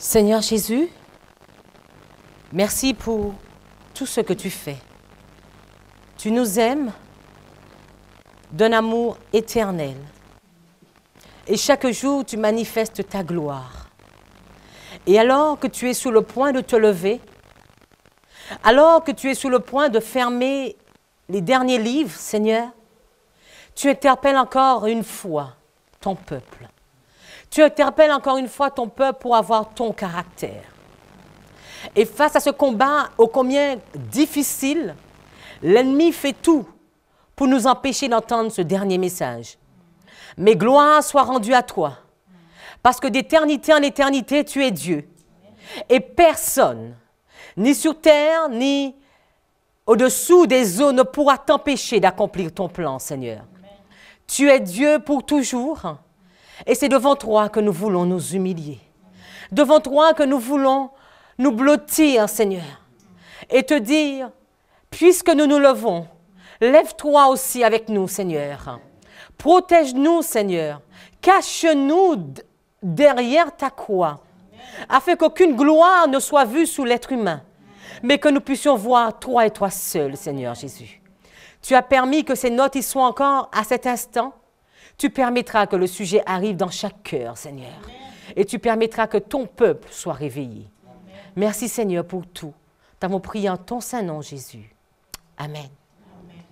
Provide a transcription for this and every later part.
Seigneur Jésus, merci pour tout ce que tu fais. Tu nous aimes d'un amour éternel. Et chaque jour, tu manifestes ta gloire. Et alors que tu es sur le point de te lever, alors que tu es sur le point de fermer les derniers livres, Seigneur, tu interpelles encore une fois ton peuple. Tu interpelles encore une fois ton peuple pour avoir ton caractère. Et face à ce combat ô combien difficile, l'ennemi fait tout pour nous empêcher d'entendre ce dernier message. Mais gloire soit rendue à toi, parce que d'éternité en éternité, tu es Dieu. Et personne, ni sur terre, ni au-dessous des eaux, ne pourra t'empêcher d'accomplir ton plan, Seigneur. Tu es Dieu pour toujours. Et c'est devant toi que nous voulons nous humilier. Devant toi que nous voulons nous blottir, Seigneur. Et te dire, puisque nous nous levons, lève-toi aussi avec nous, Seigneur. Protège-nous, Seigneur. Cache-nous derrière ta croix, afin qu'aucune gloire ne soit vue sous l'être humain, mais que nous puissions voir toi et toi seul, Seigneur Jésus. Tu as permis que ces notes y soient encore à cet instant. Tu permettras que le sujet arrive dans chaque cœur, Seigneur. Amen. Et tu permettras que ton peuple soit réveillé. Amen. Merci, Seigneur, pour tout. Nous t'avons prié en ton saint nom, Jésus. Amen. Amen.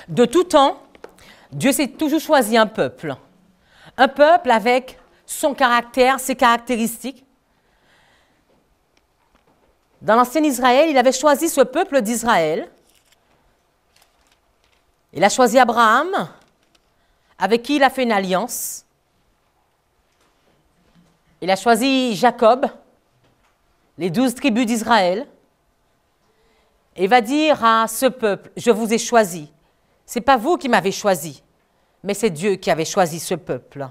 De tout temps, Dieu s'est toujours choisi un peuple avec son caractère, ses caractéristiques. Dans l'ancien Israël, il avait choisi ce peuple d'Israël. Il a choisi Abraham, avec qui il a fait une alliance. Il a choisi Jacob, les 12 tribus d'Israël. Et il va dire à ce peuple, je vous ai choisi. Ce n'est pas vous qui m'avez choisi, mais c'est Dieu qui avait choisi ce peuple.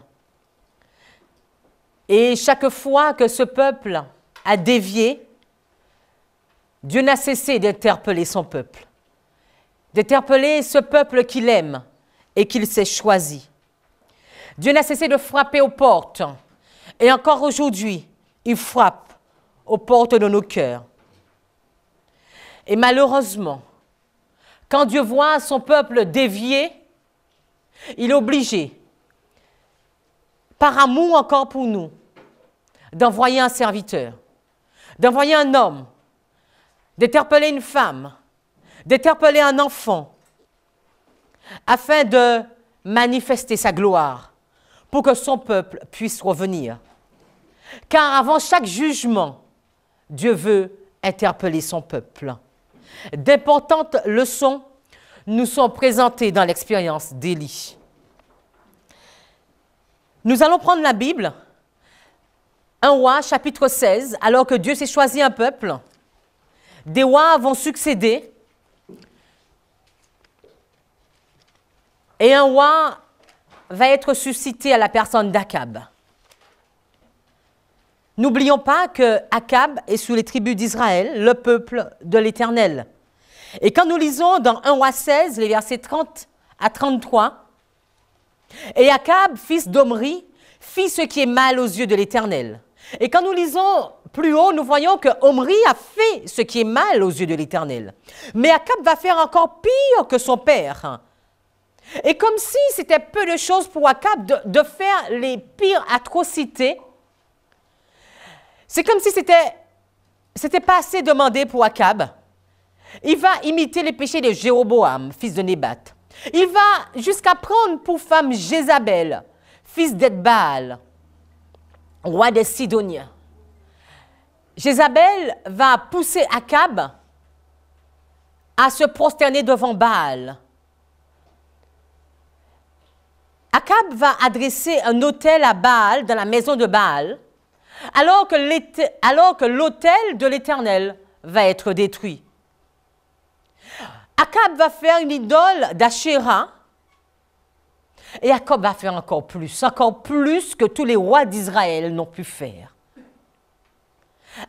Et chaque fois que ce peuple a dévié, Dieu n'a cessé d'interpeller son peuple, d'interpeller ce peuple qu'il aime et qu'il s'est choisi. Dieu n'a cessé de frapper aux portes. Et encore aujourd'hui, il frappe aux portes de nos cœurs. Et malheureusement, quand Dieu voit son peuple dévié, il est obligé, par amour encore pour nous, d'envoyer un serviteur, d'envoyer un homme, d'interpeller une femme, d'interpeller un enfant, afin de manifester sa gloire, pour que son peuple puisse revenir. Car avant chaque jugement, Dieu veut interpeller son peuple. D'importantes leçons nous sont présentées dans l'expérience d'Élie. Nous allons prendre la Bible, 1 Roi, chapitre 16, alors que Dieu s'est choisi un peuple. Des rois vont succéder. Et un roi va être suscité à la personne d'Akab. N'oublions pas que Akab est sous les tribus d'Israël, le peuple de l'Éternel. Et quand nous lisons dans 1 Roi 16, les versets 30 à 33, « Et Akab, fils d'Omri, fit ce qui est mal aux yeux de l'Éternel. » Et quand nous lisons plus haut, nous voyons que Omri a fait ce qui est mal aux yeux de l'Éternel. Mais Akab va faire encore pire que son père. Et comme si c'était peu de choses pour Akab de faire les pires atrocités, c'est comme si c'était pas assez demandé pour Akab. Il va imiter les péchés de Jéroboam, fils de Nébat. Il va jusqu'à prendre pour femme Jézabel, fils d'Edbaal, roi des Sidoniens. Jézabel va pousser Akab à se prosterner devant Baal. Akab va adresser un autel à Baal dans la maison de Baal, alors que l'autel de l'Éternel va être détruit. Akab va faire une idole d'Ashéra, Et Akab va faire encore plus que tous les rois d'Israël n'ont pu faire.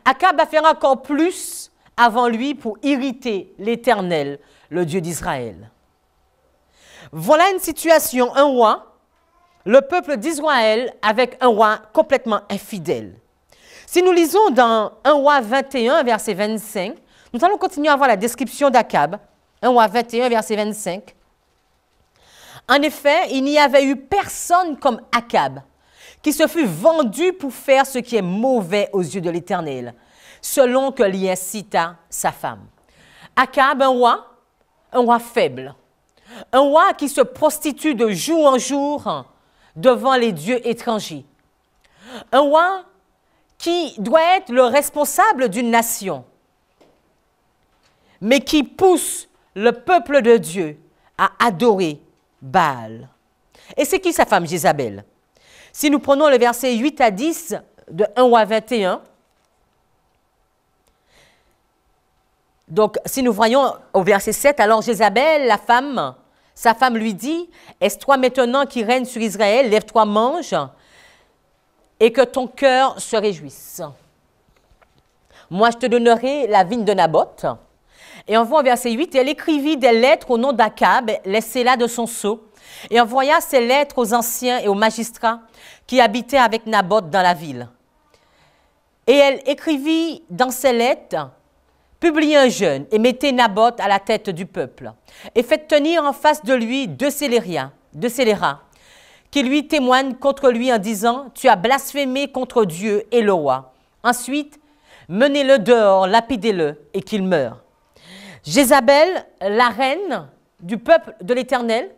Akab va faire encore plus avant lui pour irriter l'Éternel, le Dieu d'Israël. Voilà une situation, un roi, le peuple d'Israël avec un roi complètement infidèle. Si nous lisons dans 1 roi 21, verset 25, nous allons continuer à voir la description d'Akab. 1 roi 21, verset 25. En effet, il n'y avait eu personne comme Akab, qui se fut vendu pour faire ce qui est mauvais aux yeux de l'Éternel, selon que l'y incita sa femme. Akab, un roi faible, un roi qui se prostitue de jour en jour devant les dieux étrangers, un roi qui doit être le responsable d'une nation, mais qui pousse le peuple de Dieu à adorer Baal. Et c'est qui sa femme Jézabel? Si nous prenons le verset 8 à 10 de 1 roi 21, donc si nous voyons au verset 7, alors Jézabel, sa femme lui dit, « Est-ce toi maintenant qui règne sur Israël? Lève-toi, mange, et que ton cœur se réjouisse. Moi, je te donnerai la vigne de Naboth. » Et on voit au verset 8, « Elle écrivit des lettres au nom d'Akab, laissez-la de son sceau, et envoya ces lettres aux anciens et aux magistrats qui habitaient avec Naboth dans la ville. Et elle écrivit dans ces lettres, « Publiez un jeûne et mettez Naboth à la tête du peuple, et faites tenir en face de lui deux scélérats, qui lui témoignent contre lui en disant, « Tu as blasphémé contre Dieu et le roi. Ensuite, menez-le dehors, lapidez-le, et qu'il meure. » Jézabel, la reine du peuple de l'Éternel,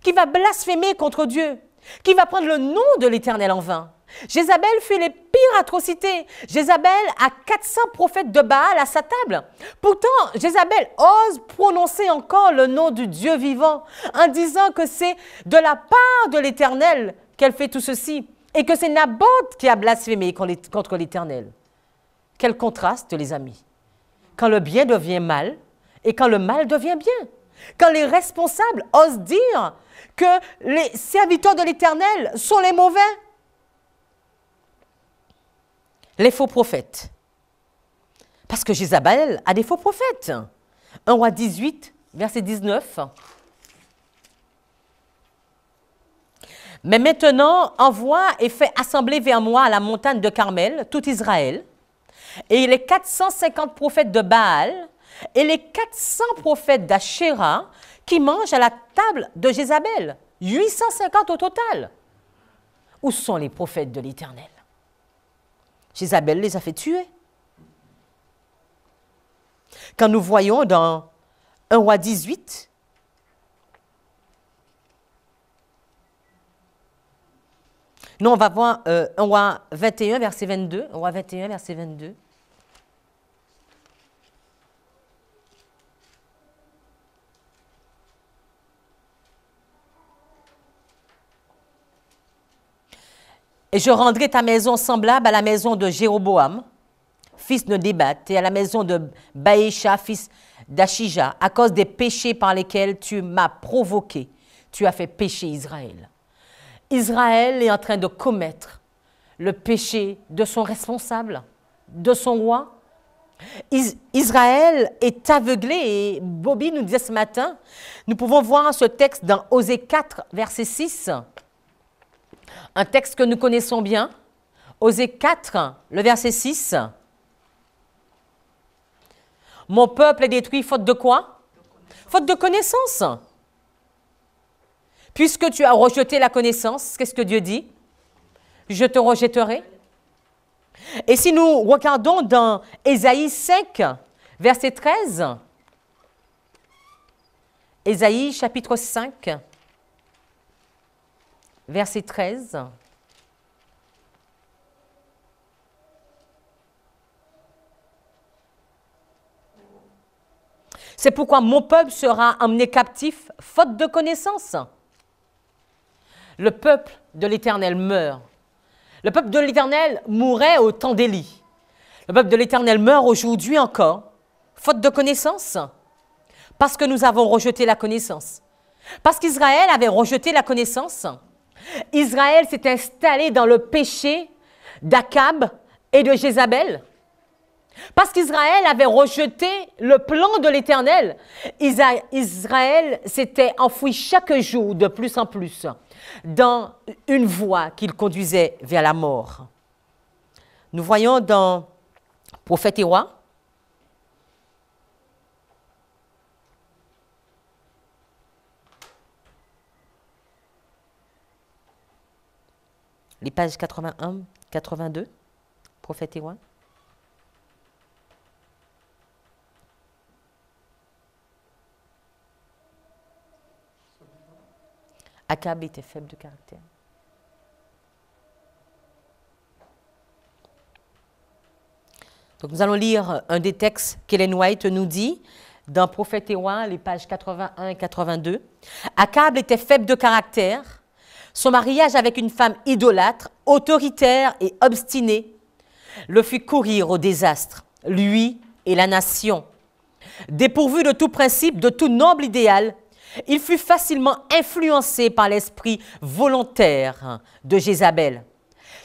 qui va blasphémer contre Dieu, qui va prendre le nom de l'Éternel en vain. Jézabel fait les pires atrocités. Jézabel a 400 prophètes de Baal à sa table. Pourtant, Jézabel ose prononcer encore le nom du Dieu vivant en disant que c'est de la part de l'Éternel qu'elle fait tout ceci et que c'est Naboth qui a blasphémé contre l'Éternel. Quel contraste, les amis. Quand le bien devient mal et quand le mal devient bien. Quand les responsables osent dire que les serviteurs de l'Éternel sont les mauvais. Les faux prophètes. Parce que Jézabel a des faux prophètes. 1 roi 18, verset 19. « Mais maintenant, envoie et fais assembler vers moi à la montagne de Carmel tout Israël, et les 450 prophètes de Baal, et les 400 prophètes d'Achéra qui mangent à la table de Jézabel. 850 au total. Où sont les prophètes de l'Éternel? Jézabel les a fait tuer. Quand nous voyons dans 1 roi 18, nous on va voir 1 roi 21, verset 22. 1 roi 21, verset 22. Et je rendrai ta maison semblable à la maison de Jéroboam, fils de Nébat, et à la maison de Baécha, fils d'Achija, à cause des péchés par lesquels tu m'as provoqué. Tu as fait pécher Israël. Israël est en train de commettre le péché de son responsable, de son roi. Israël est aveuglé, et Bobby nous disait ce matin, nous pouvons voir ce texte dans Osée 4, verset 6, un texte que nous connaissons bien, Osée 4, le verset 6. Mon peuple est détruit faute de quoi? Faute de connaissance. Puisque tu as rejeté la connaissance, qu'est-ce que Dieu dit? Je te rejetterai. Et si nous regardons dans Ésaïe 5, verset 13, Ésaïe chapitre 5, verset 13. C'est pourquoi mon peuple sera emmené captif, faute de connaissance. Le peuple de l'Éternel meurt. Le peuple de l'Éternel mourait au temps d'Élie. Le peuple de l'Éternel meurt aujourd'hui encore, faute de connaissance, parce que nous avons rejeté la connaissance. Parce qu'Israël avait rejeté la connaissance. Israël s'est installé dans le péché d'Akab et de Jézabel. Parce qu'Israël avait rejeté le plan de l'Éternel. Israël s'était enfoui chaque jour de plus en plus dans une voie qui le conduisait vers la mort. Nous voyons dans Prophètes et Rois, les pages 81, 82, Prophètes et Rois. Akab était faible de caractère. Donc nous allons lire un des textes qu'Ellen White nous dit dans Prophètes et Rois, les pages 81 et 82. Akab était faible de caractère. Son mariage avec une femme idolâtre, autoritaire et obstinée, le fit courir au désastre, lui et la nation. Dépourvu de tout principe, de tout noble idéal, il fut facilement influencé par l'esprit volontaire de Jézabel.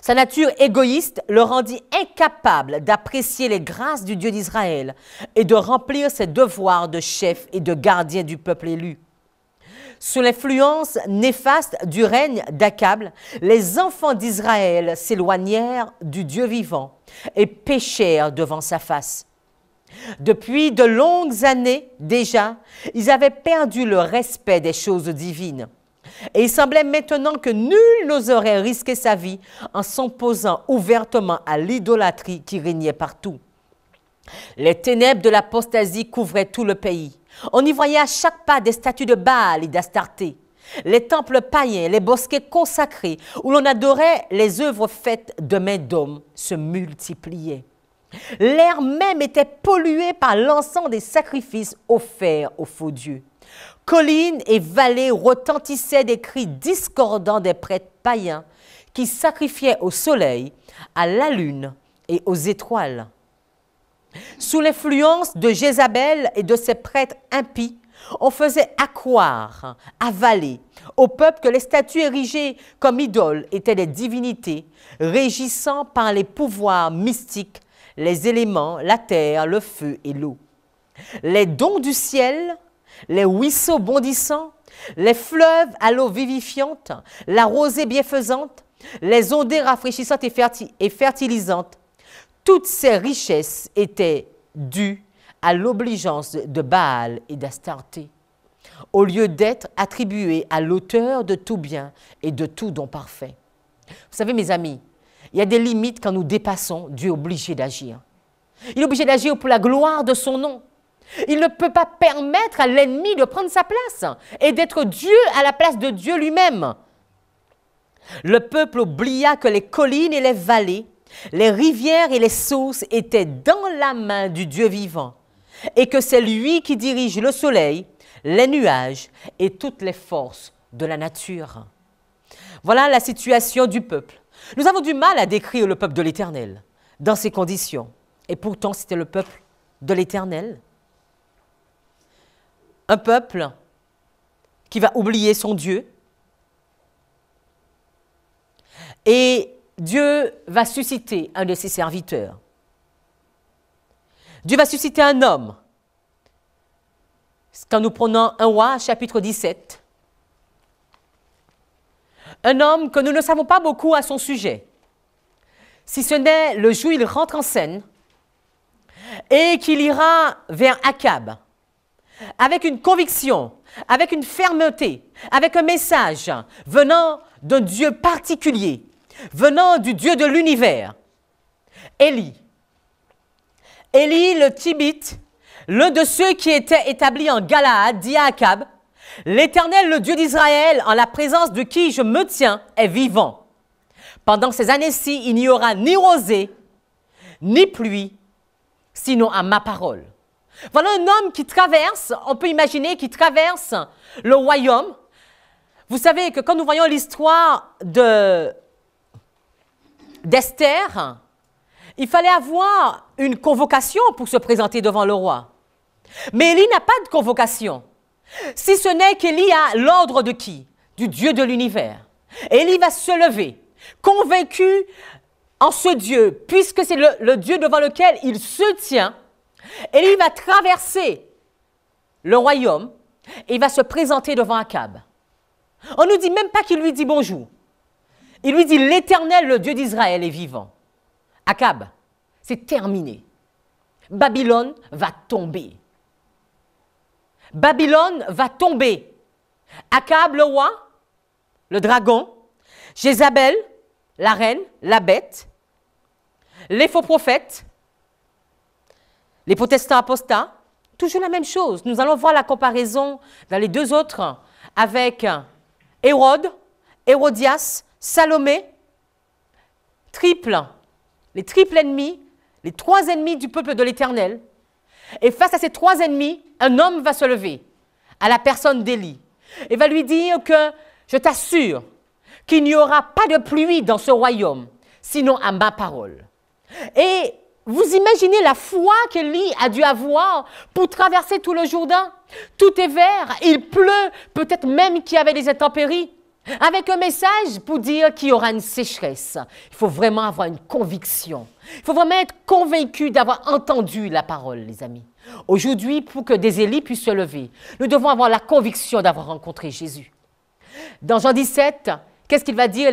Sa nature égoïste le rendit incapable d'apprécier les grâces du Dieu d'Israël et de remplir ses devoirs de chef et de gardien du peuple élu. Sous l'influence néfaste du règne d'Akab, les enfants d'Israël s'éloignèrent du Dieu vivant et péchèrent devant sa face. Depuis de longues années déjà, ils avaient perdu le respect des choses divines. Et il semblait maintenant que nul n'oserait risquer sa vie en s'opposant ouvertement à l'idolâtrie qui régnait partout. Les ténèbres de l'apostasie couvraient tout le pays. On y voyait à chaque pas des statues de Baal et d'Astarté. Les temples païens, les bosquets consacrés où l'on adorait les œuvres faites de mains d'hommes se multipliaient. L'air même était pollué par l'encens des sacrifices offerts aux faux dieux. Collines et vallées retentissaient des cris discordants des prêtres païens qui sacrifiaient au soleil, à la lune et aux étoiles. Sous l'influence de Jézabel et de ses prêtres impies, on faisait accroire, avaler au peuple que les statues érigées comme idoles étaient des divinités, régissant par les pouvoirs mystiques les éléments, la terre, le feu et l'eau. Les dons du ciel, les ruisseaux bondissants, les fleuves à l'eau vivifiante, la rosée bienfaisante, les ondées rafraîchissantes et fertilisantes, toutes ces richesses étaient dues à l'obligeance de Baal et d'Astarté, au lieu d'être attribuées à l'auteur de tout bien et de tout don parfait. Vous savez, mes amis, il y a des limites quand nous dépassons, Dieu est obligé d'agir. Il est obligé d'agir pour la gloire de son nom. Il ne peut pas permettre à l'ennemi de prendre sa place et d'être Dieu à la place de Dieu lui-même. Le peuple oublia que les collines et les vallées, les rivières et les sources étaient dans la main du Dieu vivant et que c'est lui qui dirige le soleil, les nuages et toutes les forces de la nature. Voilà la situation du peuple. Nous avons du mal à décrire le peuple de l'Éternel dans ces conditions. Et pourtant, c'était le peuple de l'Éternel. Un peuple qui va oublier son Dieu. Et Dieu va susciter un de ses serviteurs. Dieu va susciter un homme. Quand nous prenons 1 Roi, chapitre 17, un homme que nous ne savons pas beaucoup à son sujet, si ce n'est le jour où il rentre en scène et qu'il ira vers Akab avec une conviction, avec une fermeté, avec un message venant d'un Dieu particulier, venant du Dieu de l'univers. Élie le Tibite, l'un de ceux qui étaient établis en Galaad, dit à Akab: l'Éternel, le Dieu d'Israël, en la présence de qui je me tiens, est vivant. Pendant ces années-ci, il n'y aura ni rosée, ni pluie, sinon à ma parole. Voilà un homme qui traverse, on peut imaginer, qui traverse le royaume. Vous savez que quand nous voyons l'histoire d'Esther, il fallait avoir une convocation pour se présenter devant le roi. Mais Élie n'a pas de convocation. Si ce n'est qu'Élie a l'ordre de qui? Du Dieu de l'univers. Élie va se lever, convaincu en ce Dieu, puisque c'est le Dieu devant lequel il se tient. Élie va traverser le royaume et il va se présenter devant Akab. On ne nous dit même pas qu'il lui dit bonjour. Il lui dit, l'Éternel, le Dieu d'Israël, est vivant. Akab, c'est terminé. Babylone va tomber. Babylone va tomber. Akab, le roi, le dragon, Jézabel, la reine, la bête, les faux prophètes, les protestants apostats, toujours la même chose. Nous allons voir la comparaison dans les deux autres avec Hérode, Hérodias, Salomé, les triples ennemis, les trois ennemis du peuple de l'Éternel. Et face à ces trois ennemis, un homme va se lever à la personne d'Élie et va lui dire que je t'assure qu'il n'y aura pas de pluie dans ce royaume, sinon à ma parole. Et vous imaginez la foi qu'Élie a dû avoir pour traverser tout le Jourdain. Tout est vert, il pleut, peut-être même qu'il y avait des intempéries. Avec un message pour dire qu'il y aura une sécheresse. Il faut vraiment avoir une conviction. Il faut vraiment être convaincu d'avoir entendu la parole, les amis. Aujourd'hui, pour que des Élis puissent se lever, nous devons avoir la conviction d'avoir rencontré Jésus. Dans Jean 17, qu'est-ce qu'il va dire?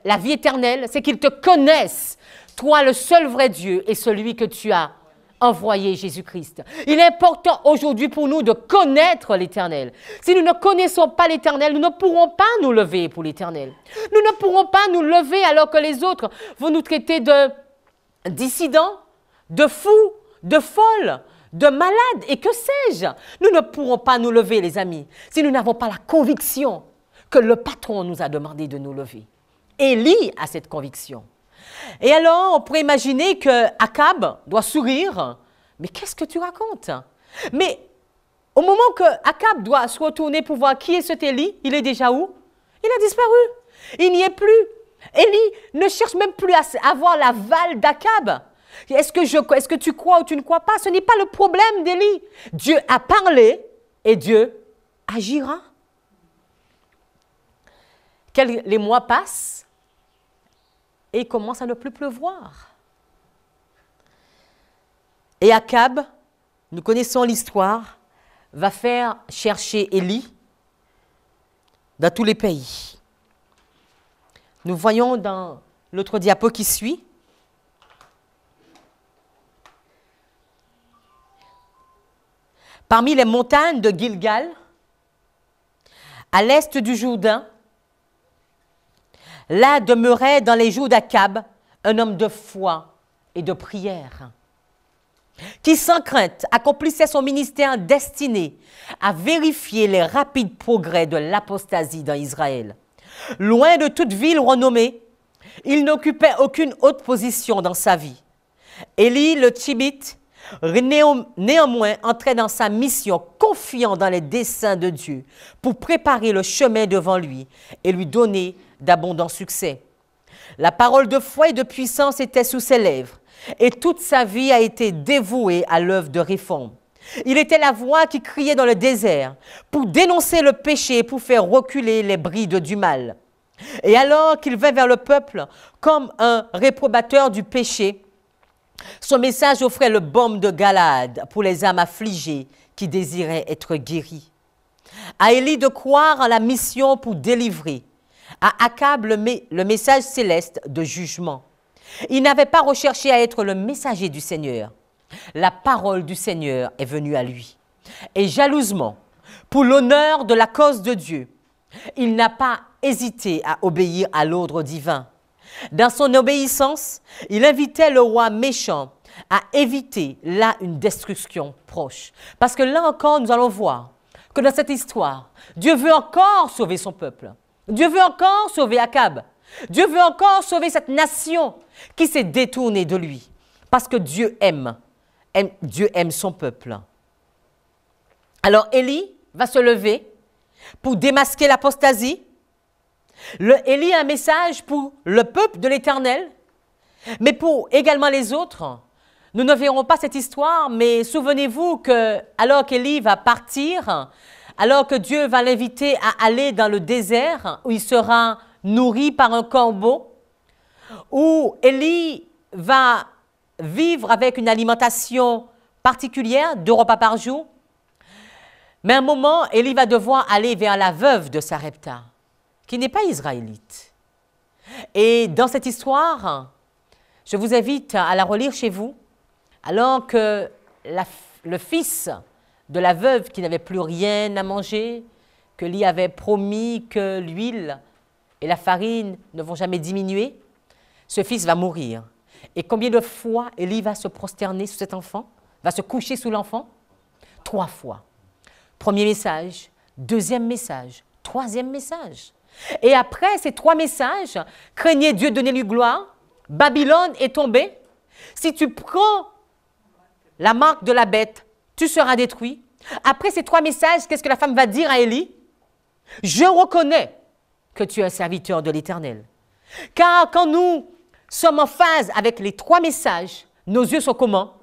La vie éternelle, c'est qu'ils te connaissent, toi le seul vrai Dieu et celui que tu as envoyé, Jésus-Christ. Il est important aujourd'hui pour nous de connaître l'Éternel. Si nous ne connaissons pas l'Éternel, nous ne pourrons pas nous lever pour l'Éternel. Nous ne pourrons pas nous lever alors que les autres vont nous traiter de dissidents, de fous, de folles, de malades et que sais-je. Nous ne pourrons pas nous lever, les amis, si nous n'avons pas la conviction que le patron nous a demandé de nous lever. Élie a cette conviction. Et alors, on pourrait imaginer que Akab doit sourire. Mais qu'est-ce que tu racontes? Mais au moment que Akab doit se retourner pour voir qui est cet Élie, il est déjà où? Il a disparu. Il n'y est plus. Élie ne cherche même plus à voir l'aval d'Akab. Est-ce que tu crois ou tu ne crois pas? Ce n'est pas le problème d'Élie. Dieu a parlé et Dieu agira. Les mois passent. Et il commence à ne plus pleuvoir. Et Akab, nous connaissons l'histoire, va faire chercher Élie dans tous les pays. Nous voyons dans l'autre diapo qui suit. Parmi les montagnes de Gilgal, à l'est du Jourdain, là demeurait dans les jours d'Akab un homme de foi et de prière, qui sans crainte accomplissait son ministère destiné à vérifier les rapides progrès de l'apostasie dans Israël. Loin de toute ville renommée, il n'occupait aucune haute position dans sa vie. Élie le Tchibite, néanmoins, entrait dans sa mission, confiant dans les desseins de Dieu pour préparer le chemin devant lui et lui donner d'abondants succès. La parole de foi et de puissance était sous ses lèvres et toute sa vie a été dévouée à l'œuvre de réforme. Il était la voix qui criait dans le désert pour dénoncer le péché et pour faire reculer les brides du mal. Et alors qu'il vint vers le peuple comme un réprobateur du péché, son message offrait le baume de Galaad pour les âmes affligées qui désiraient être guéries. À Élie de croire en la mission pour délivrer, à Akab le message céleste de jugement. Il n'avait pas recherché à être le messager du Seigneur. La parole du Seigneur est venue à lui. Et jalousement, pour l'honneur de la cause de Dieu, il n'a pas hésité à obéir à l'ordre divin. Dans son obéissance, il invitait le roi méchant à éviter là une destruction proche. Parce que là encore, nous allons voir que dans cette histoire, Dieu veut encore sauver son peuple. Dieu veut encore sauver Akab. Dieu veut encore sauver cette nation qui s'est détournée de lui. Parce que Dieu aime son peuple. Alors Élie va se lever pour démasquer l'apostasie. Élie a un message pour le peuple de l'Éternel, mais pour également les autres. Nous ne verrons pas cette histoire, mais souvenez-vous que alors qu'Élie va partir alors que Dieu va l'inviter à aller dans le désert où il sera nourri par un corbeau, où Élie va vivre avec une alimentation particulière, 2 repas par jour. Mais à un moment, Élie va devoir aller vers la veuve de Sarepta, qui n'est pas israélite. Et dans cette histoire, je vous invite à la relire chez vous, alors que le fils de la veuve qui n'avait plus rien à manger, que Élie avait promis que l'huile et la farine ne vont jamais diminuer, ce fils va mourir. Et combien de fois Élie va se prosterner sous cet enfant, va se coucher sous l'enfant? 3 fois. Premier message, deuxième message, troisième message. Et après ces 3 messages, craignez Dieu, donnez-lui gloire, Babylone est tombée. Si tu prends la marque de la bête, tu seras détruit. Après ces 3 messages, qu'est-ce que la femme va dire à Élie? Je reconnais que tu es un serviteur de l'Éternel. Car quand nous sommes en phase avec les 3 messages, nos yeux sont comment?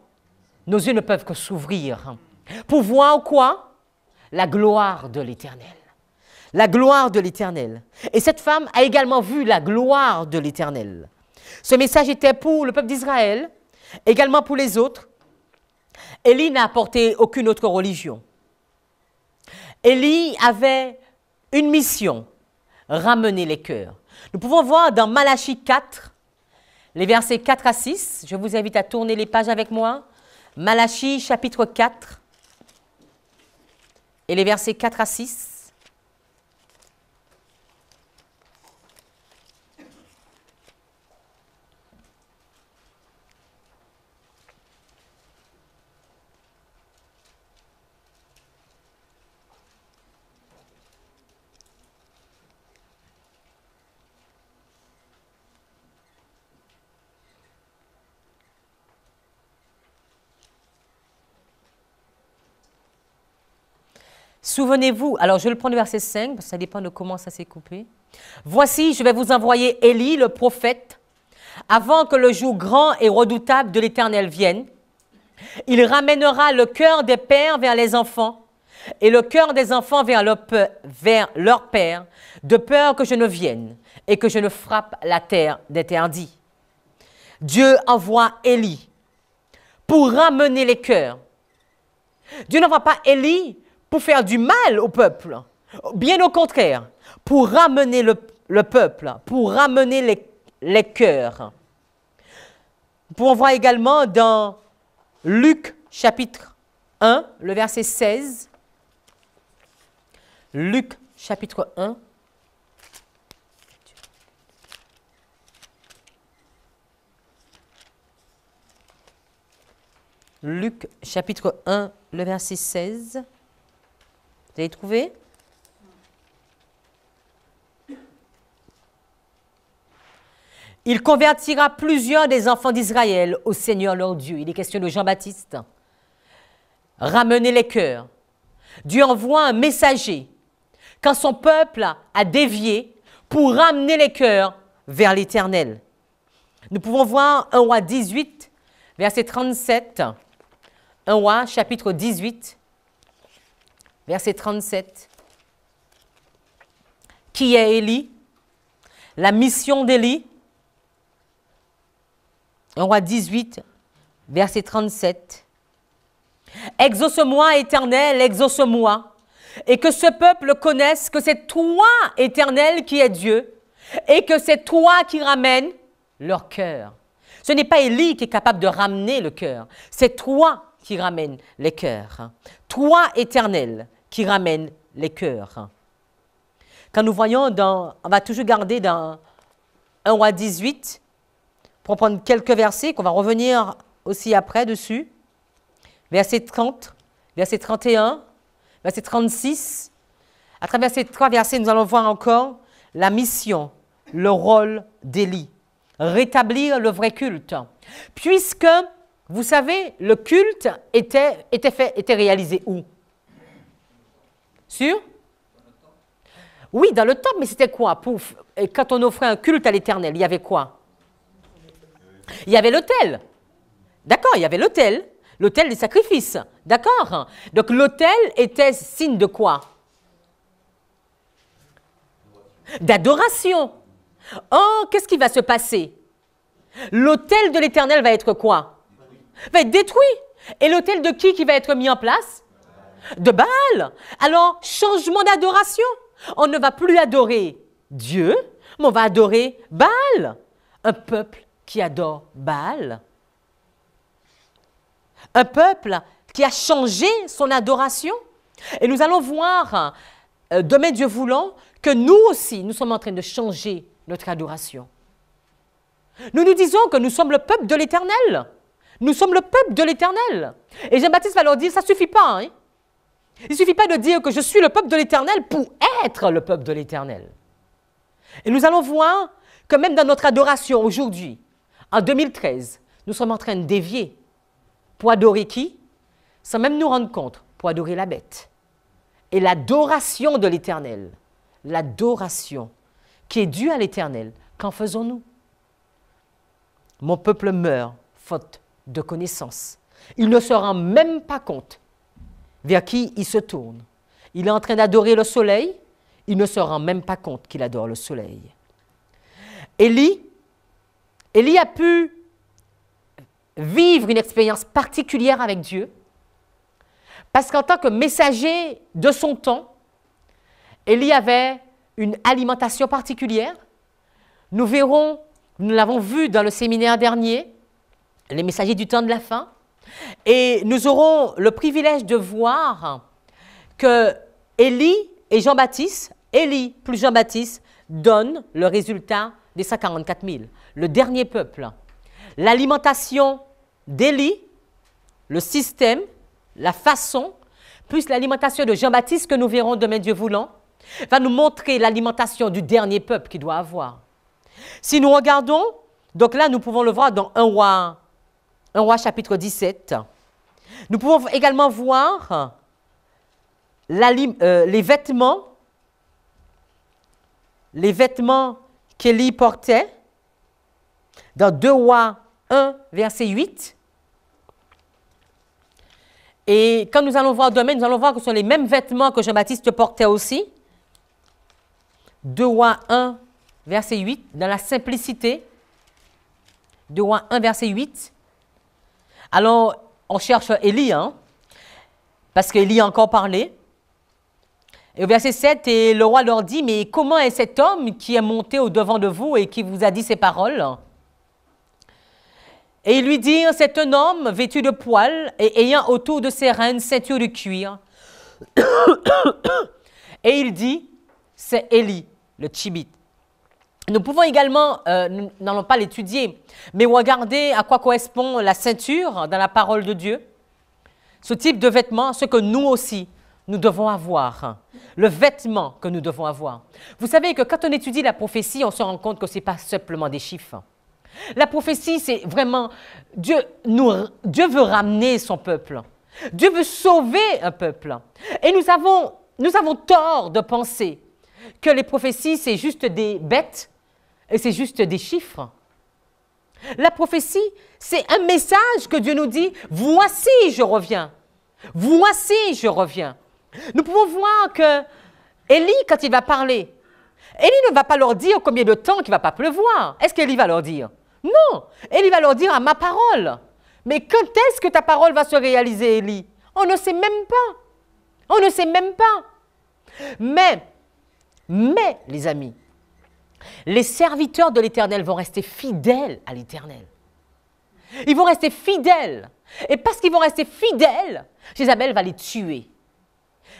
Nos yeux ne peuvent que s'ouvrir. Pour voir quoi? La gloire de l'Éternel. La gloire de l'Éternel. Et cette femme a également vu la gloire de l'Éternel. Ce message était pour le peuple d'Israël, également pour les autres. Élie n'a apporté aucune autre religion. Élie avait une mission, ramener les cœurs. Nous pouvons voir dans Malachie 4, les versets 4 à 6. Je vous invite à tourner les pages avec moi. Malachie chapitre 4 et les versets 4 à 6. Souvenez-vous, alors je le prends le verset 5, parce que ça dépend de comment ça s'est coupé. Voici, je vais vous envoyer Élie, le prophète, avant que le jour grand et redoutable de l'Éternel vienne. Il ramènera le cœur des pères vers les enfants et le cœur des enfants vers leur père, de peur que je ne vienne et que je ne frappe la terre d'interdit. Dieu envoie Élie pour ramener les cœurs. Dieu n'envoie pas Élie pour faire du mal au peuple, bien au contraire, pour ramener le peuple, pour ramener les cœurs. Nous pouvons voir également dans Luc chapitre 1, le verset 16. Luc chapitre 1. Luc chapitre 1, le verset 16. Vous avez trouvé? Il convertira plusieurs des enfants d'Israël au Seigneur leur Dieu. Il est question de Jean-Baptiste. Ramener les cœurs. Dieu envoie un messager quand son peuple a dévié pour ramener les cœurs vers l'Éternel. Nous pouvons voir 1 Roi 18, verset 37. 1 Roi, chapitre 18, verset 37. Qui est Élie? La mission d'Élie. 1 Roi 18, verset 37. Exauce-moi, Éternel, exauce-moi, et que ce peuple connaisse que c'est toi, Éternel, qui es Dieu, et que c'est toi qui ramènes leur cœur. Ce n'est pas Élie qui est capable de ramener le cœur, c'est toi qui ramènes les cœurs. Toi, Éternel, qui ramène les cœurs. Quand nous voyons on va toujours garder dans 1 Roi 18, pour prendre quelques versets, qu'on va revenir aussi après dessus. Verset 30, verset 31, verset 36. À travers ces 3 versets, nous allons voir encore la mission, le rôle d'Élie. Rétablir le vrai culte. Puisque, vous savez, le culte était réalisé où? Sur? Oui, dans le temple, mais c'était quoi? Quand on offrait un culte à l'Éternel, il y avait quoi? Il y avait l'autel. D'accord, il y avait l'autel des sacrifices. D'accord? Donc l'autel était signe de quoi? d'adoration. Oh, qu'est-ce qui va se passer? L'autel de l'Éternel va être quoi? Va être détruit. Et l'autel de qui va être mis en place? De Baal. Alors, changement d'adoration. On ne va plus adorer Dieu, mais on va adorer Baal. Un peuple qui adore Baal. Un peuple qui a changé son adoration. Et nous allons voir, demain Dieu voulant, que nous aussi, nous sommes en train de changer notre adoration. Nous nous disons que nous sommes le peuple de l'Éternel. Nous sommes le peuple de l'Éternel. Et Jean-Baptiste va leur dire, ça ne suffit pas. Hein? Il ne suffit pas de dire que je suis le peuple de l'Éternel pour être le peuple de l'Éternel. Et nous allons voir que même dans notre adoration aujourd'hui, en 2013, nous sommes en train de dévier. Pour adorer qui? Sans même nous rendre compte, pour adorer la bête. Et l'adoration de l'Éternel, l'adoration qui est due à l'Éternel, qu'en faisons-nous? Mon peuple meurt faute de connaissance. Il ne se rend même pas compte vers qui il se tourne. Il est en train d'adorer le soleil, il ne se rend même pas compte qu'il adore le soleil. Élie a pu vivre une expérience particulière avec Dieu, parce qu'en tant que messager de son temps, Élie avait une alimentation particulière. Nous verrons, nous l'avons vu dans le séminaire dernier, les messagers du temps de la fin, et nous aurons le privilège de voir que Élie et Jean-Baptiste, Élie plus Jean-Baptiste, donnent le résultat des 144 000, le dernier peuple. L'alimentation d'Élie, le système, la façon, plus l'alimentation de Jean-Baptiste que nous verrons demain Dieu voulant, va nous montrer l'alimentation du dernier peuple qu'il doit avoir. Si nous regardons, donc là nous pouvons le voir dans 1 Roi chapitre 17, nous pouvons également voir les vêtements qu'Élie portait dans 2 Rois 1, verset 8. Et quand nous allons voir demain, nous allons voir que ce sont les mêmes vêtements que Jean-Baptiste portait aussi. 2 Rois 1, verset 8, dans la simplicité. 2 Rois 1, verset 8. Alors, on cherche Élie, hein, parce qu'Élie a encore parlé. Et au verset 7, et le roi leur dit, mais comment est cet homme qui est monté au-devant de vous et qui vous a dit ces paroles? Et il lui dit, c'est un homme vêtu de poils et ayant autour de ses reins une ceinture de cuir. Et il dit, c'est Élie, le Tchibite. Nous pouvons également, nous n'allons pas l'étudier, mais regarder à quoi correspond la ceinture dans la parole de Dieu. Ce type de vêtement, ce que nous aussi, nous devons avoir. Le vêtement que nous devons avoir. Vous savez que quand on étudie la prophétie, on se rend compte que ce n'est pas simplement des chiffres. La prophétie, c'est vraiment, Dieu veut ramener son peuple. Dieu veut sauver un peuple. Et nous avons tort de penser que les prophéties, c'est juste des bêtes et c'est juste des chiffres. La prophétie, c'est un message que Dieu nous dit, voici, je reviens. Voici, je reviens. Nous pouvons voir que Élie, quand il va parler, Élie ne va pas leur dire combien de temps qu'il ne va pas pleuvoir. Est-ce qu'Élie va leur dire? Non, Élie va leur dire à ma parole. Mais quand est-ce que ta parole va se réaliser, Élie? On ne sait même pas. On ne sait même pas. Mais, les amis, les serviteurs de l'Éternel vont rester fidèles à l'Éternel. Ils vont rester fidèles. Et parce qu'ils vont rester fidèles, Jézabel va les tuer.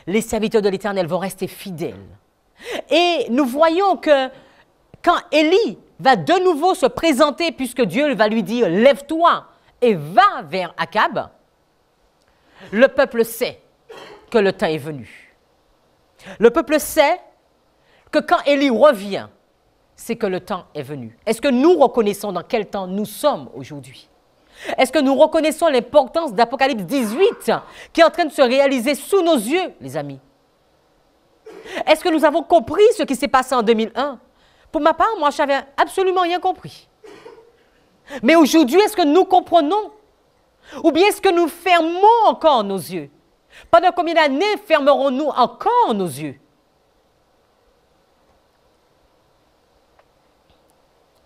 Les serviteurs de l'Éternel vont rester fidèles. Et nous voyons que quand Élie va de nouveau se présenter, puisque Dieu va lui dire « Lève-toi et va vers Akab », le peuple sait que le temps est venu. Le peuple sait que quand Élie revient, c'est que le temps est venu. Est-ce que nous reconnaissons dans quel temps nous sommes aujourd'hui? Est-ce que nous reconnaissons l'importance d'Apocalypse 18 qui est en train de se réaliser sous nos yeux, les amis? Est-ce que nous avons compris ce qui s'est passé en 2001? Pour ma part, moi, je n'avais absolument rien compris. Mais aujourd'hui, est-ce que nous comprenons? Ou bien est-ce que nous fermons encore nos yeux? Pendant combien d'années fermerons-nous encore nos yeux?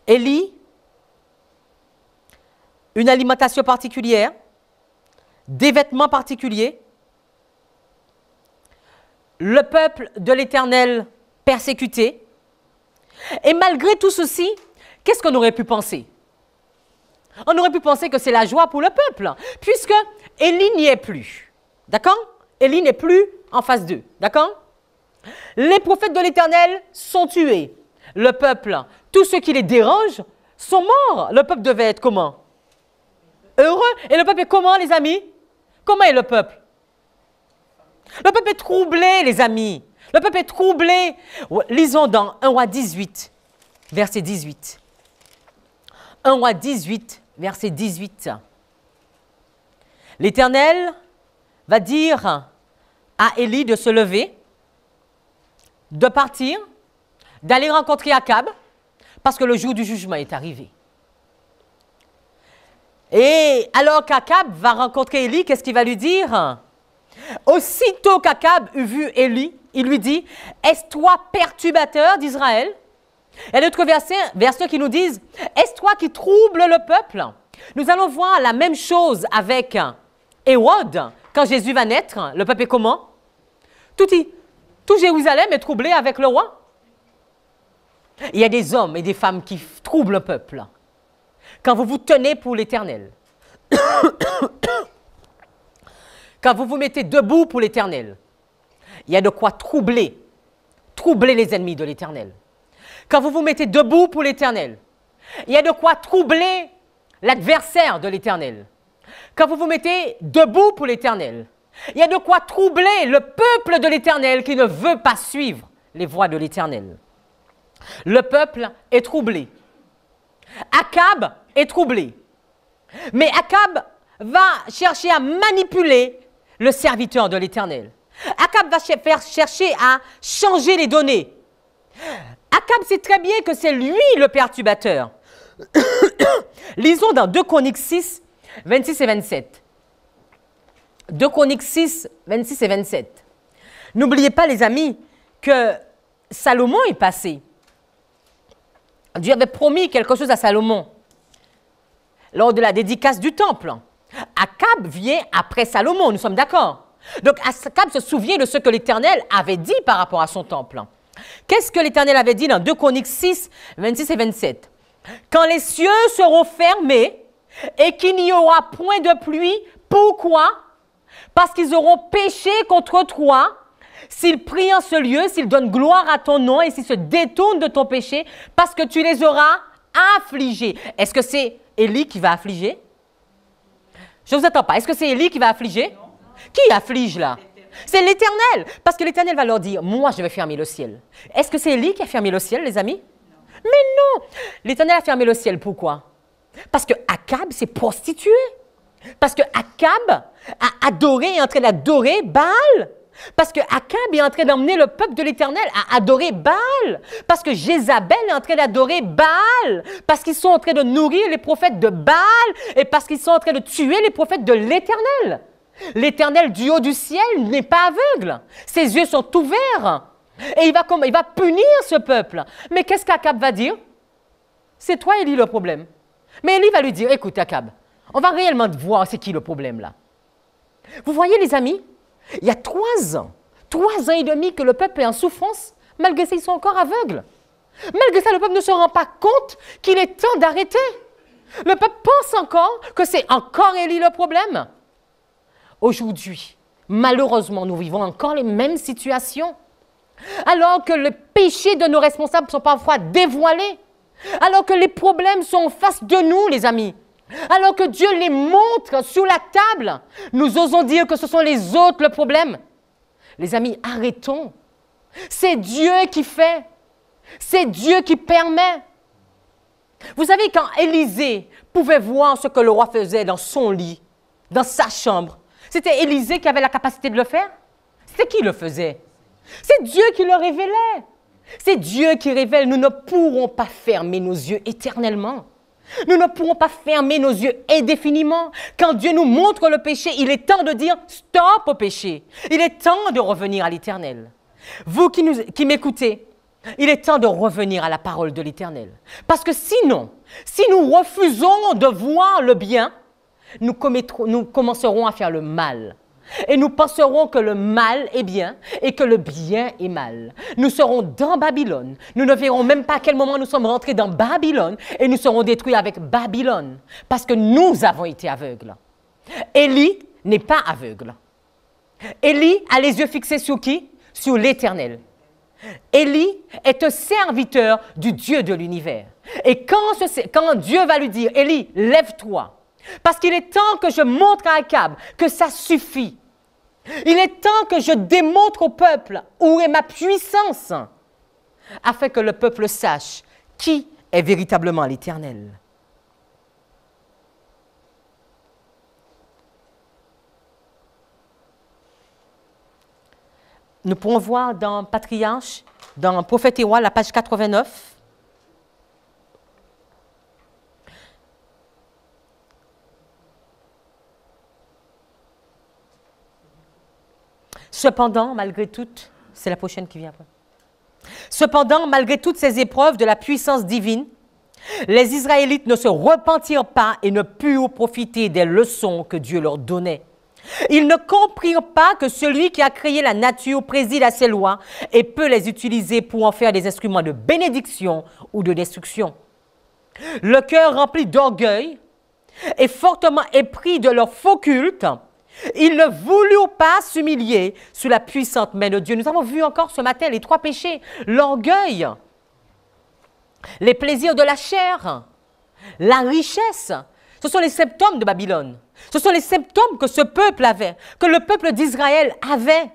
Élie, une alimentation particulière, des vêtements particuliers, le peuple de l'Éternel persécuté. Et malgré tout ceci, qu'est-ce qu'on aurait pu penser? On aurait pu penser que c'est la joie pour le peuple, puisque Élie n'y est plus. D'accord? Élie n'est plus en phase 2. D'accord? Les prophètes de l'Éternel sont tués. Le peuple, tous ceux qui les dérangent, sont morts. Le peuple devait être comment? Heureux. Et le peuple est comment, les amis? Comment est le peuple? Le peuple est troublé, les amis. Le peuple est troublé. Lisons dans 1 Roi 18, verset 18. 1 Roi 18, verset 18. L'Éternel va dire à Élie de se lever, de partir, d'aller rencontrer Akab, parce que le jour du jugement est arrivé. Et alors qu'Akab va rencontrer Élie, qu'est-ce qu'il va lui dire? Aussitôt qu'Akab eut vu Élie, il lui dit, « Est-ce toi perturbateur d'Israël ?» Il y a d'autres versets qui nous disent, « Est-ce toi qui trouble le peuple ?» Nous allons voir la même chose avec Hérode. Quand Jésus va naître, le peuple est comment? Tout Jérusalem est troublé avec le roi. Il y a des hommes et des femmes qui troublent le peuple. Quand vous vous tenez pour l'Éternel, quand vous vous mettez debout pour l'Éternel, il y a de quoi troubler les ennemis de l'Éternel. Quand vous vous mettez debout pour l'Éternel, il y a de quoi troubler l'adversaire de l'Éternel. Quand vous vous mettez debout pour l'Éternel, il y a de quoi troubler le peuple de l'Éternel qui ne veut pas suivre les voies de l'Éternel. Le peuple est troublé. Akab est troublé. Mais Akab va chercher à manipuler le serviteur de l'Éternel. Akab va chercher à changer les données. Akab sait très bien que c'est lui le perturbateur. Lisons dans 2 Chroniques 6, 26 et 27. 2 Chroniques 6, 26 et 27. N'oubliez pas, les amis, que Salomon est passé. Dieu avait promis quelque chose à Salomon lors de la dédicace du temple. Akab vient après Salomon, nous sommes d'accord. Donc Akab se souvient de ce que l'Éternel avait dit par rapport à son temple. Qu'est-ce que l'Éternel avait dit dans 2 Chroniques 6, 26 et 27? Quand les cieux seront fermés et qu'il n'y aura point de pluie, pourquoi? Parce qu'ils auront péché contre toi. S'ils prient en ce lieu, s'ils donnent gloire à ton nom et s'ils se détournent de ton péché, parce que tu les auras affligés. Est-ce que c'est Élie qui va affliger? Je ne vous attends pas. Est-ce que c'est Élie qui va affliger? Non. Qui afflige là? C'est l'Éternel. Parce que l'Éternel va leur dire, moi je vais fermer le ciel. Est-ce que c'est Élie qui a fermé le ciel, les amis? Non. Mais non. L'Éternel a fermé le ciel. Pourquoi? Parce que Akab s'est prostitué. Parce que Akab a adoré et est en train d'adorer Baal. Parce que Akab est en train d'emmener le peuple de l'Éternel à adorer Baal. Parce que Jézabel est en train d'adorer Baal. Parce qu'ils sont en train de nourrir les prophètes de Baal. Et parce qu'ils sont en train de tuer les prophètes de l'Éternel. L'Éternel du haut du ciel n'est pas aveugle. Ses yeux sont ouverts. Et il va punir ce peuple. Mais qu'est-ce qu'Akab va dire? C'est toi, Élie, le problème. Mais Élie va lui dire, écoute Akab, on va réellement voir c'est qui le problème là. Vous voyez les amis? Il y a 3 ans et demi que le peuple est en souffrance, malgré ça, ils sont encore aveugles. Malgré ça, le peuple ne se rend pas compte qu'il est temps d'arrêter. Le peuple pense encore que c'est encore Élie le problème. Aujourd'hui, malheureusement, nous vivons encore les mêmes situations. Alors que les péchés de nos responsables sont parfois dévoilés. Alors que les problèmes sont en face de nous, les amis. Alors que Dieu les montre sur la table, nous osons dire que ce sont les autres le problème. Les amis, arrêtons. C'est Dieu qui fait. C'est Dieu qui permet. Vous savez, quand Élisée pouvait voir ce que le roi faisait dans son lit, dans sa chambre, c'était Élisée qui avait la capacité de le faire? C'était qui le faisait? C'est Dieu qui le révélait. C'est Dieu qui révèle. Nous ne pourrons pas fermer nos yeux éternellement. Nous ne pourrons pas fermer nos yeux indéfiniment. Quand Dieu nous montre le péché, il est temps de dire stop au péché. Il est temps de revenir à l'Éternel. Vous qui m'écoutez, Il est temps de revenir à la parole de l'Éternel. Parce que sinon, si nous refusons de voir le bien, nous commencerons à faire le mal. Et nous penserons que le mal est bien et que le bien est mal. Nous serons dans Babylone. Nous ne verrons même pas à quel moment nous sommes rentrés dans Babylone et nous serons détruits avec Babylone. Parce que nous avons été aveugles. Élie n'est pas aveugle. Élie a les yeux fixés sur qui? Sur l'Éternel. Élie est un serviteur du Dieu de l'univers. Et quand Dieu va lui dire, Élie, lève-toi, parce qu'il est temps que je montre à Akab que ça suffit. Il est temps que je démontre au peuple où est ma puissance, afin que le peuple sache qui est véritablement l'Éternel. Nous pourrons voir dans Patriarche, dans Prophète et Roi, la page 89. Cependant, malgré toutes, c'est la prochaine qui vient après. Cependant, malgré toutes ces épreuves de la puissance divine, les Israélites ne se repentirent pas et ne purent profiter des leçons que Dieu leur donnait. Ils ne comprirent pas que celui qui a créé la nature préside à ses lois et peut les utiliser pour en faire des instruments de bénédiction ou de destruction. Le cœur rempli d'orgueil et fortement épris de leur faux culte, ils ne voulurent pas s'humilier sous la puissante main de Dieu. Nous avons vu encore ce matin les 3 péchés. L'orgueil, les plaisirs de la chair, la richesse. Ce sont les symptômes de Babylone. Ce sont les symptômes que ce peuple avait, que le peuple d'Israël avait.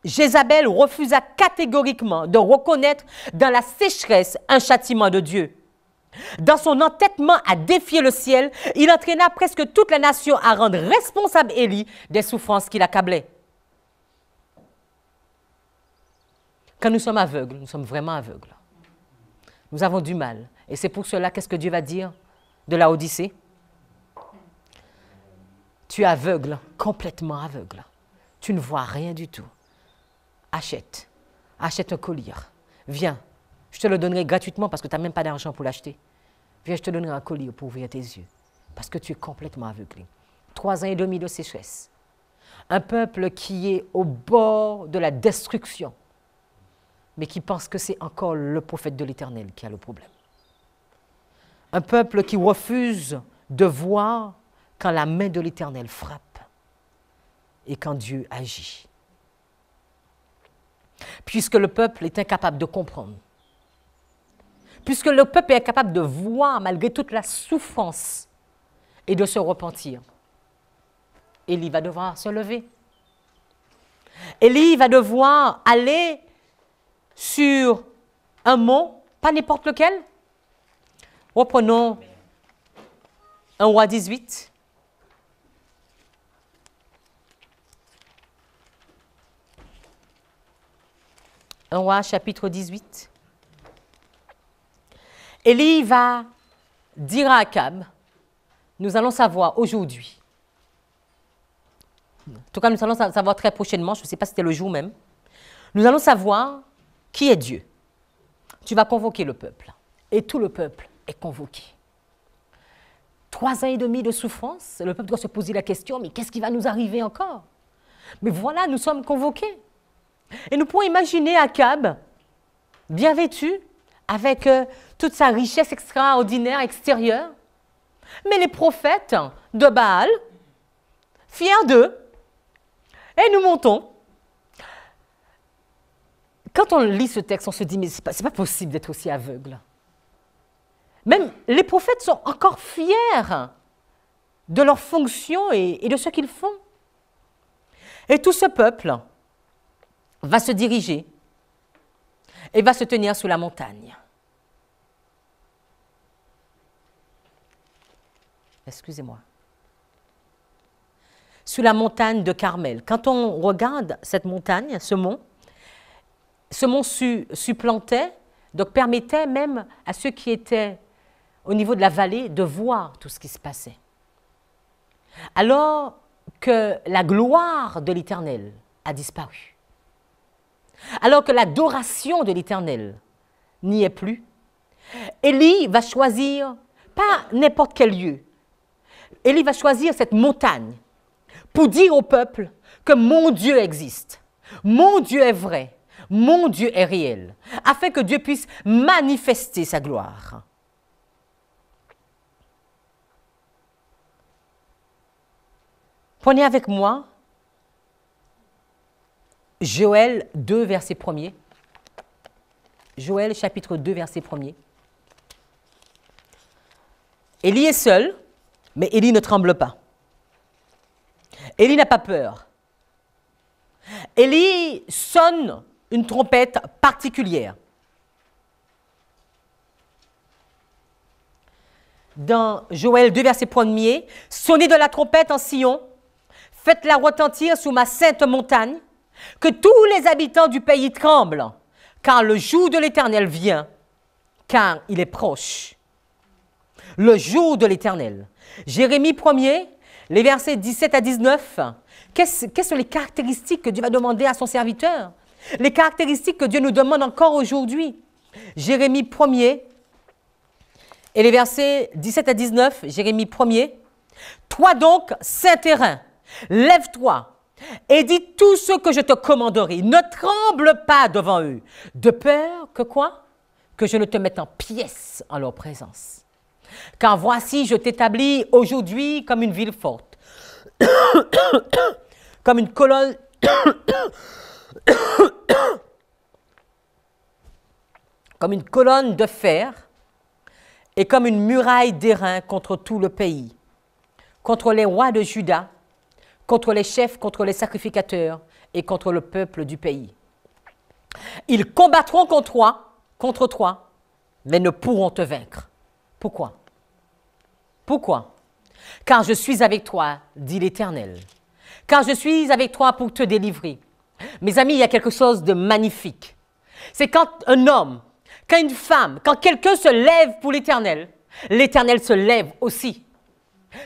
Jézabel refusa catégoriquement de reconnaître dans la sécheresse un châtiment de Dieu. Dans son entêtement à défier le ciel, il entraîna presque toute la nation à rendre responsable Élie des souffrances qui l'accablaient. Quand nous sommes aveugles, nous sommes vraiment aveugles. Nous avons du mal. Et c'est pour cela, qu'est-ce que Dieu va dire de la Odyssée? Tu es aveugle, complètement aveugle. Tu ne vois rien du tout. Achète un collier. Viens, je te le donnerai gratuitement parce que tu n'as même pas d'argent pour l'acheter. Viens, je te donnerai un collier pour ouvrir tes yeux. Parce que tu es complètement aveuglé. 3 ans et demi de sécheresse. Un peuple qui est au bord de la destruction, mais qui pense que c'est encore le prophète de l'Éternel qui a le problème. Un peuple qui refuse de voir quand la main de l'Éternel frappe et quand Dieu agit. Puisque le peuple est incapable de comprendre, puisque le peuple est incapable de voir malgré toute la souffrance et de se repentir, Élie va devoir se lever. Élie va devoir aller sur un mont, pas n'importe lequel. Reprenons 1 Roi 18. Un Roi chapitre 18. Élie va dire à Akab, nous allons savoir aujourd'hui, en tout cas nous allons savoir très prochainement, je ne sais pas si c'était le jour même, nous allons savoir qui est Dieu. Tu vas convoquer le peuple et tout le peuple est convoqué. 3 ans et demi de souffrance, le peuple doit se poser la question, mais qu'est-ce qui va nous arriver encore? Mais voilà, nous sommes convoqués. Et nous pouvons imaginer Akab, bien vêtu, avec toute sa richesse extraordinaire extérieure. Mais les prophètes de Baal, fiers d'eux, et nous montons. Quand on lit ce texte, on se dit, mais c'est pas possible d'être aussi aveugle. Même les prophètes sont encore fiers de leur fonction et de ce qu'ils font. Et tout ce peuple va se diriger et va se tenir sous la montagne. Excusez-moi. Sous la montagne de Carmel. Quand on regarde cette montagne, ce mont supplantait, donc permettait même à ceux qui étaient au niveau de la vallée de voir tout ce qui se passait. Alors que la gloire de l'Éternel a disparu. alors que l'adoration de l'Éternel n'y est plus, Élie va choisir pas n'importe quel lieu. Élie va choisir cette montagne pour dire au peuple que mon Dieu existe, mon Dieu est vrai, mon Dieu est réel, afin que Dieu puisse manifester sa gloire. Prenez avec moi Joël 2, verset 1er. Joël chapitre 2, verset 1er. Élie est seul, mais Élie ne tremble pas. Élie n'a pas peur. Élie sonne une trompette particulière. Dans Joël 2, verset 1er, « Sonnez de la trompette en Sion, faites-la retentir sous ma sainte montagne, que tous les habitants du pays tremblent, car le jour de l'Éternel vient, car il est proche. » Le jour de l'Éternel. Jérémie 1er, les versets 17 à 19. Quelles sont les caractéristiques que Dieu va demander à son serviteur? Les caractéristiques que Dieu nous demande encore aujourd'hui. Jérémie 1er, et les versets 17 à 19, Jérémie 1er. « Toi donc, Saint-Terrain, lève-toi et dis tout ce que je te commanderai. Ne tremble pas devant eux, de peur que quoi? Que je ne te mette en pièces en leur présence. Car voici, je t'établis aujourd'hui comme une ville forte, comme une colonne, comme une colonne de fer et comme une muraille d'airain contre tout le pays, contre les rois de Juda, contre les chefs, contre les sacrificateurs et contre le peuple du pays. Ils combattront contre toi, mais ne pourront te vaincre. Pourquoi? Pourquoi? Car je suis avec toi, dit l'Éternel. Car je suis avec toi pour te délivrer. Mes amis, il y a quelque chose de magnifique. C'est quand un homme, quand une femme, quand quelqu'un se lève pour l'Éternel, l'Éternel se lève aussi.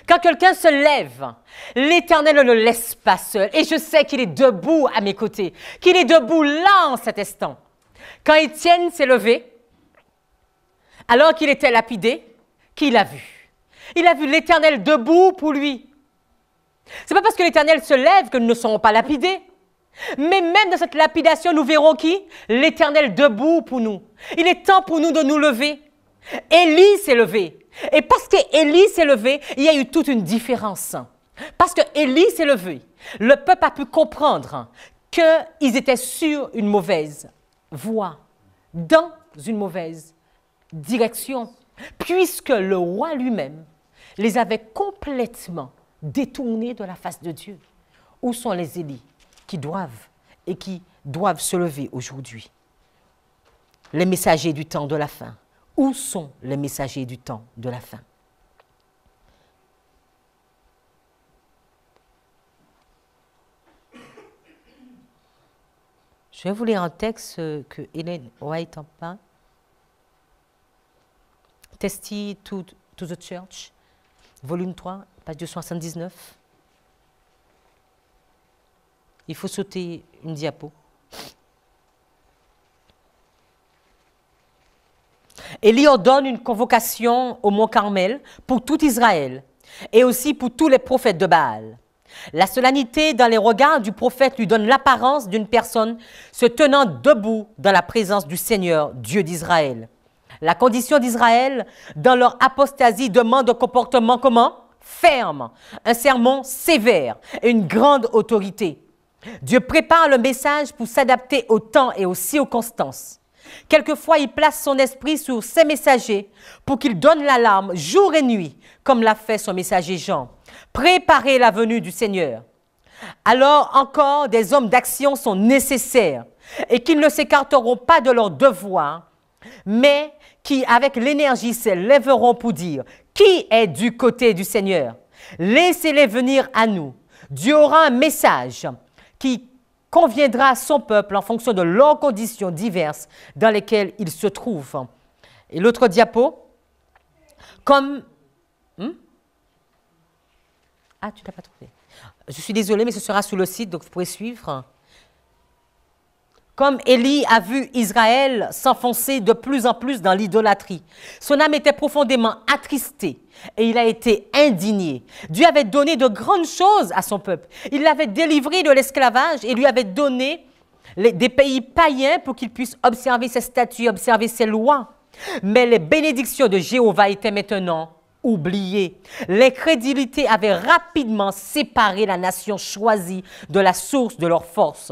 Quand quelqu'un se lève, l'Éternel ne le laisse pas seul. Et je sais qu'il est debout à mes côtés, qu'il est debout là en cet instant. Quand Étienne s'est levé, alors qu'il était lapidé, qui l'a vu? Il a vu l'Éternel debout pour lui. Ce n'est pas parce que l'Éternel se lève que nous ne serons pas lapidés. Mais même dans cette lapidation, nous verrons qui? L'Éternel debout pour nous. Il est temps pour nous de nous lever. Élie s'est levé. Et parce qu'Élie s'est levé, il y a eu toute une différence. Parce qu'Élie s'est levé, le peuple a pu comprendre qu'ils étaient sur une mauvaise voie, dans une mauvaise direction, puisque le roi lui-même les avait complètement détournés de la face de Dieu. Où sont les Élis qui doivent se lever aujourd'hui? Les messagers du temps de la fin. Où sont les messagers du temps de la fin? Je vais vous lire un texte que Ellen White en parle. Testy to the Church, volume 3, page 279. Il faut sauter une diapo. Élie ordonne une convocation au mont Carmel pour tout Israël et aussi pour tous les prophètes de Baal. La solennité dans les regards du prophète lui donne l'apparence d'une personne se tenant debout dans la présence du Seigneur, Dieu d'Israël. La condition d'Israël dans leur apostasie demande un comportement comment? Ferme, un sermon sévère et une grande autorité. Dieu prépare le message pour s'adapter au temps et aux circonstances. Quelquefois, il place son esprit sur ses messagers pour qu'ils donnent l'alarme jour et nuit, comme l'a fait son messager Jean. Préparez la venue du Seigneur. Alors encore, des hommes d'action sont nécessaires et qu'ils ne s'écarteront pas de leur devoir, mais qui, avec l'énergie, s'élèveront pour dire « Qui est du côté du Seigneur? Laissez-les venir à nous. » Dieu aura un message qui conviendra à son peuple en fonction de leurs conditions diverses dans lesquelles ils se trouvent. Et l'autre diapo, comme... Ah, tu ne l'as pas trouvé. Je suis désolée, mais ce sera sur le site, donc vous pourrez suivre. comme Élie a vu Israël s'enfoncer de plus en plus dans l'idolâtrie. Son âme était profondément attristée et il a été indigné. Dieu avait donné de grandes choses à son peuple. Il l'avait délivré de l'esclavage et lui avait donné des pays païens pour qu'il puisse observer ses statuts, observer ses lois. Mais les bénédictions de Jéhovah étaient maintenant oubliées. L'incrédulité avait rapidement séparé la nation choisie de la source de leur force.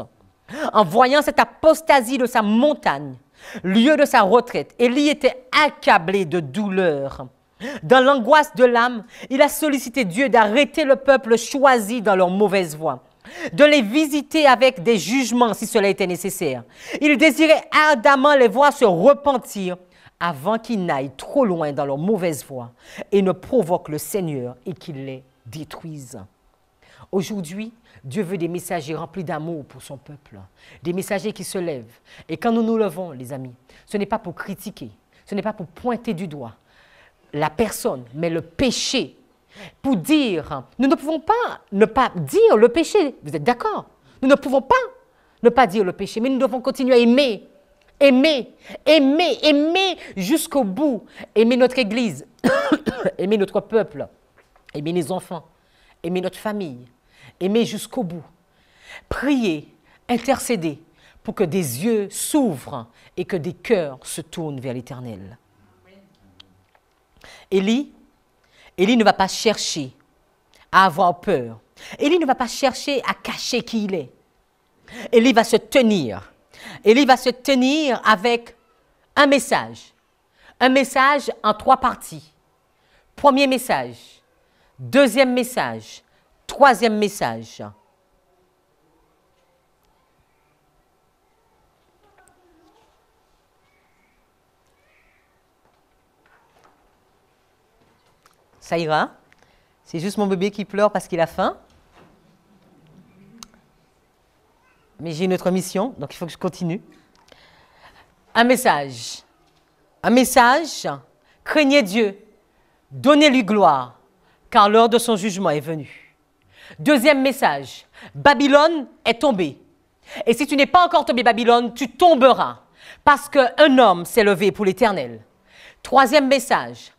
En voyant cette apostasie de sa montagne, lieu de sa retraite, Élie était accablé de douleur. Dans l'angoisse de l'âme, il a sollicité Dieu d'arrêter le peuple choisi dans leur mauvaise voie, de les visiter avec des jugements si cela était nécessaire. Il désirait ardemment les voir se repentir avant qu'ils n'aillent trop loin dans leur mauvaise voie et ne provoquent le Seigneur et qu'il les détruise. Aujourd'hui, Dieu veut des messagers remplis d'amour pour son peuple, des messagers qui se lèvent. Et quand nous nous levons, les amis, ce n'est pas pour critiquer, ce n'est pas pour pointer du doigt la personne, mais le péché. Pour dire, nous ne pouvons pas ne pas dire le péché, vous êtes d'accord? Nous ne pouvons pas ne pas dire le péché, mais nous devons continuer à aimer, aimer, aimer, aimer jusqu'au bout, aimer notre Église, aimer notre peuple, aimer les enfants, aimer notre famille, aimer jusqu'au bout, prier, intercéder pour que des yeux s'ouvrent et que des cœurs se tournent vers l'Éternel. Élie ne va pas chercher à avoir peur. Élie ne va pas chercher à cacher qui il est. Élie va se tenir. Élie va se tenir avec un message en 3 parties. Premier message, deuxième message, troisième message. Ça ira. C'est juste mon bébé qui pleure parce qu'il a faim. Mais j'ai une autre mission, donc il faut que je continue. Un message. Un message. Craignez Dieu. Donnez-lui gloire, car l'heure de son jugement est venue. Deuxième message. Babylone est tombée. Et si tu n'es pas encore tombé, Babylone, tu tomberas, parce qu'un homme s'est levé pour l'Éternel. Troisième message.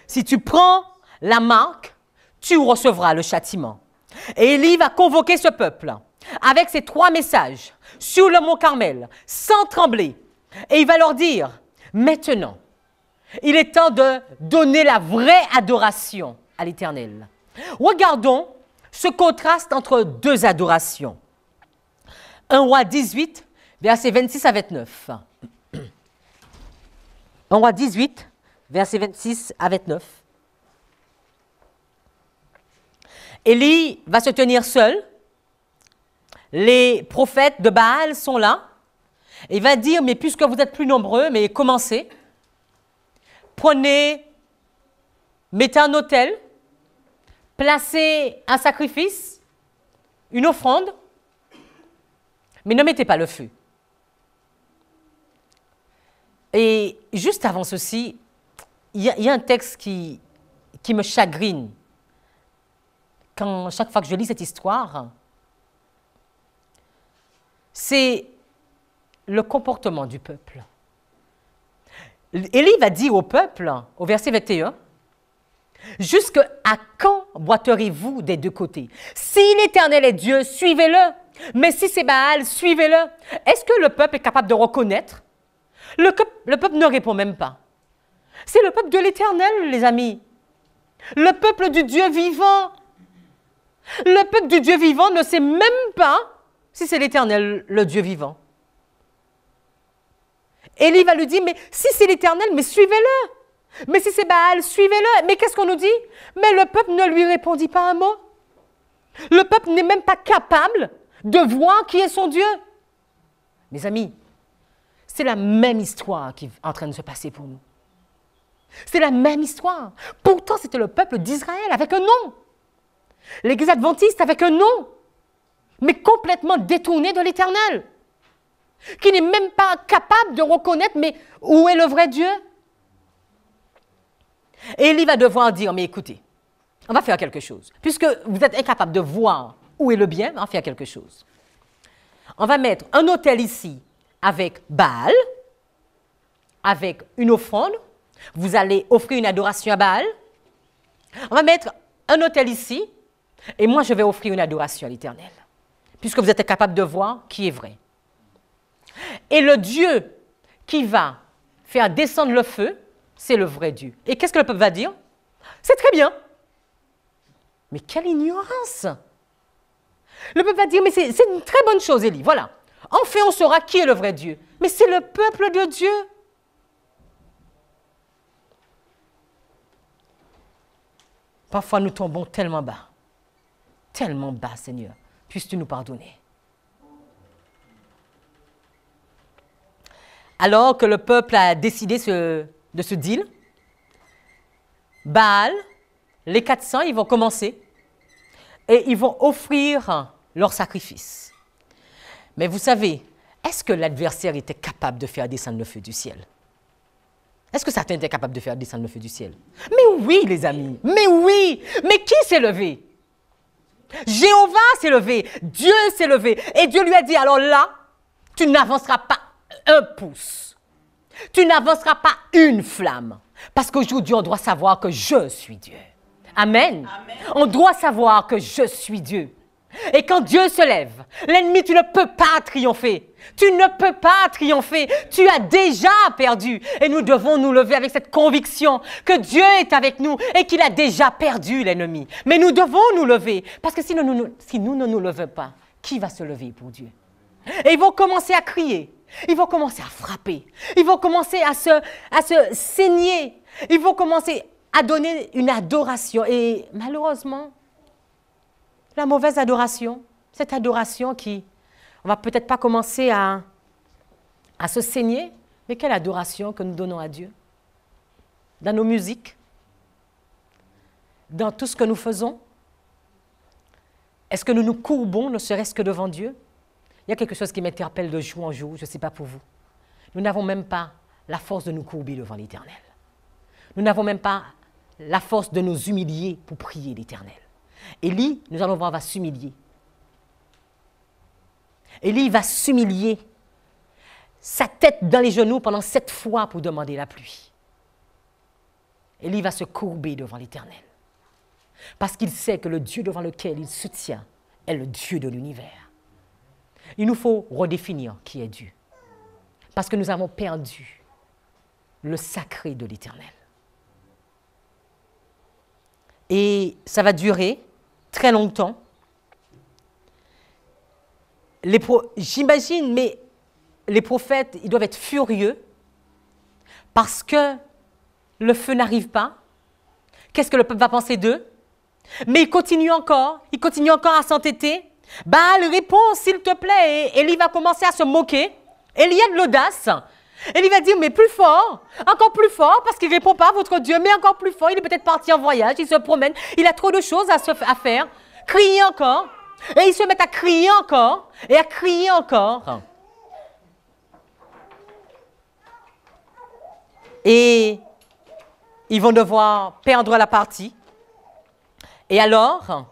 Si tu prends la marque, tu recevras le châtiment. Et Élie va convoquer ce peuple avec ces 3 messages sur le mont Carmel, sans trembler. Et il va leur dire, maintenant, il est temps de donner la vraie adoration à l'Éternel. Regardons ce contraste entre 2 adorations. 1 Roi 18, versets 26 à 29. 1 Roi 18, versets 26 à 29. Élie va se tenir seul. Les prophètes de Baal sont là. Il va dire, mais puisque vous êtes plus nombreux, mais commencez. Prenez, mettez un autel, placez un sacrifice, une offrande, mais ne mettez pas le feu. Et juste avant ceci, il y a un texte qui me chagrine. Chaque fois que je lis cette histoire, c'est le comportement du peuple. Élie va dire au peuple, au verset 21, « Jusqu'à quand boiterez-vous des 2 côtés? Si l'Éternel est Dieu, suivez-le. Mais si c'est Baal, suivez-le. » Est-ce que le peuple est capable de reconnaître? Le peuple ne répond même pas. C'est le peuple de l'Éternel, les amis. Le peuple du Dieu vivant. Le peuple du Dieu vivant ne sait même pas si c'est l'Éternel, le Dieu vivant. Élie va lui dire, mais si c'est l'Éternel, mais suivez-le. Mais si c'est Baal, suivez-le. Mais qu'est-ce qu'on nous dit? Mais le peuple ne lui répondit pas un mot. Le peuple n'est même pas capable de voir qui est son Dieu. Mes amis, c'est la même histoire qui est en train de se passer pour nous. C'est la même histoire. Pourtant, c'était le peuple d'Israël avec un nom. L'Église adventiste avec un nom, mais complètement détourné de l'Éternel, qui n'est même pas capable de reconnaître, mais où est le vrai Dieu? Et Élie va devoir dire, mais écoutez, on va faire quelque chose. Puisque vous êtes incapable de voir où est le bien, on va faire quelque chose. On va mettre un autel ici, avec Baal, avec une offrande. Vous allez offrir une adoration à Baal. On va mettre un autel ici. Et moi, je vais offrir une adoration à l'Éternel. Puisque vous êtes capable de voir qui est vrai. Et le Dieu qui va faire descendre le feu, c'est le vrai Dieu. Et qu'est-ce que le peuple va dire? C'est très bien. Mais quelle ignorance! Le peuple va dire, mais c'est une très bonne chose, Élie. Voilà. Enfin, on saura qui est le vrai Dieu. Mais c'est le peuple de Dieu. Parfois, nous tombons tellement bas, Seigneur. Puisses-tu nous pardonner. Alors que le peuple a décidé de ce deal, Baal, les 400, ils vont commencer et ils vont offrir leur sacrifice. Mais vous savez, est-ce que l'adversaire était capable de faire descendre le feu du ciel? Est-ce que Satan était capable de faire descendre le feu du ciel? Mais oui, les amis, mais oui. Mais qui s'est levé? Jéhovah s'est levé, Dieu s'est levé. Et Dieu lui a dit, alors là, tu n'avanceras pas un pouce. Tu n'avanceras pas une flamme. Parce qu'aujourd'hui, on doit savoir que je suis Dieu. Amen. Amen. On doit savoir que je suis Dieu. Et quand Dieu se lève, l'ennemi, tu ne peux pas triompher. Tu ne peux pas triompher. Tu as déjà perdu. Et nous devons nous lever avec cette conviction que Dieu est avec nous et qu'il a déjà perdu l'ennemi. Mais nous devons nous lever. Parce que si nous ne nous levons pas, qui va se lever pour Dieu? Et ils vont commencer à crier. Ils vont commencer à frapper. Ils vont commencer à se saigner. Ils vont commencer à donner une adoration. Et malheureusement, la mauvaise adoration, cette adoration qui, on va peut-être pas commencer à se saigner, mais quelle adoration que nous donnons à Dieu? Dans nos musiques, dans tout ce que nous faisons, est-ce que nous nous courbons, ne serait-ce que devant Dieu? Il y a quelque chose qui m'interpelle de jour en jour, je ne sais pas pour vous. Nous n'avons même pas la force de nous courber devant l'Éternel. Nous n'avons même pas la force de nous humilier pour prier l'Éternel. Élie, nous allons voir, va s'humilier. Élie va s'humilier, sa tête dans les genoux pendant 7 fois pour demander la pluie. Élie va se courber devant l'Éternel. Parce qu'il sait que le Dieu devant lequel il se tient est le Dieu de l'univers. Il nous faut redéfinir qui est Dieu. Parce que nous avons perdu le sacré de l'Éternel. Et ça va durer très longtemps. J'imagine, mais les prophètes, ils doivent être furieux parce que le feu n'arrive pas. Qu'est-ce que le peuple va penser d'eux? Mais ils continuent encore à s'entêter. Baal répond, s'il te plaît, et Élie va commencer à se moquer. Élie a de l'audace. Élie va dire, mais plus fort, encore plus fort, parce qu'il ne répond pas à votre Dieu, mais encore plus fort. Il est peut-être parti en voyage, il se promène, il a trop de choses à faire. Crier encore. Et ils se mettent à crier encore, et à crier encore. Et ils vont devoir perdre la partie. Et alors,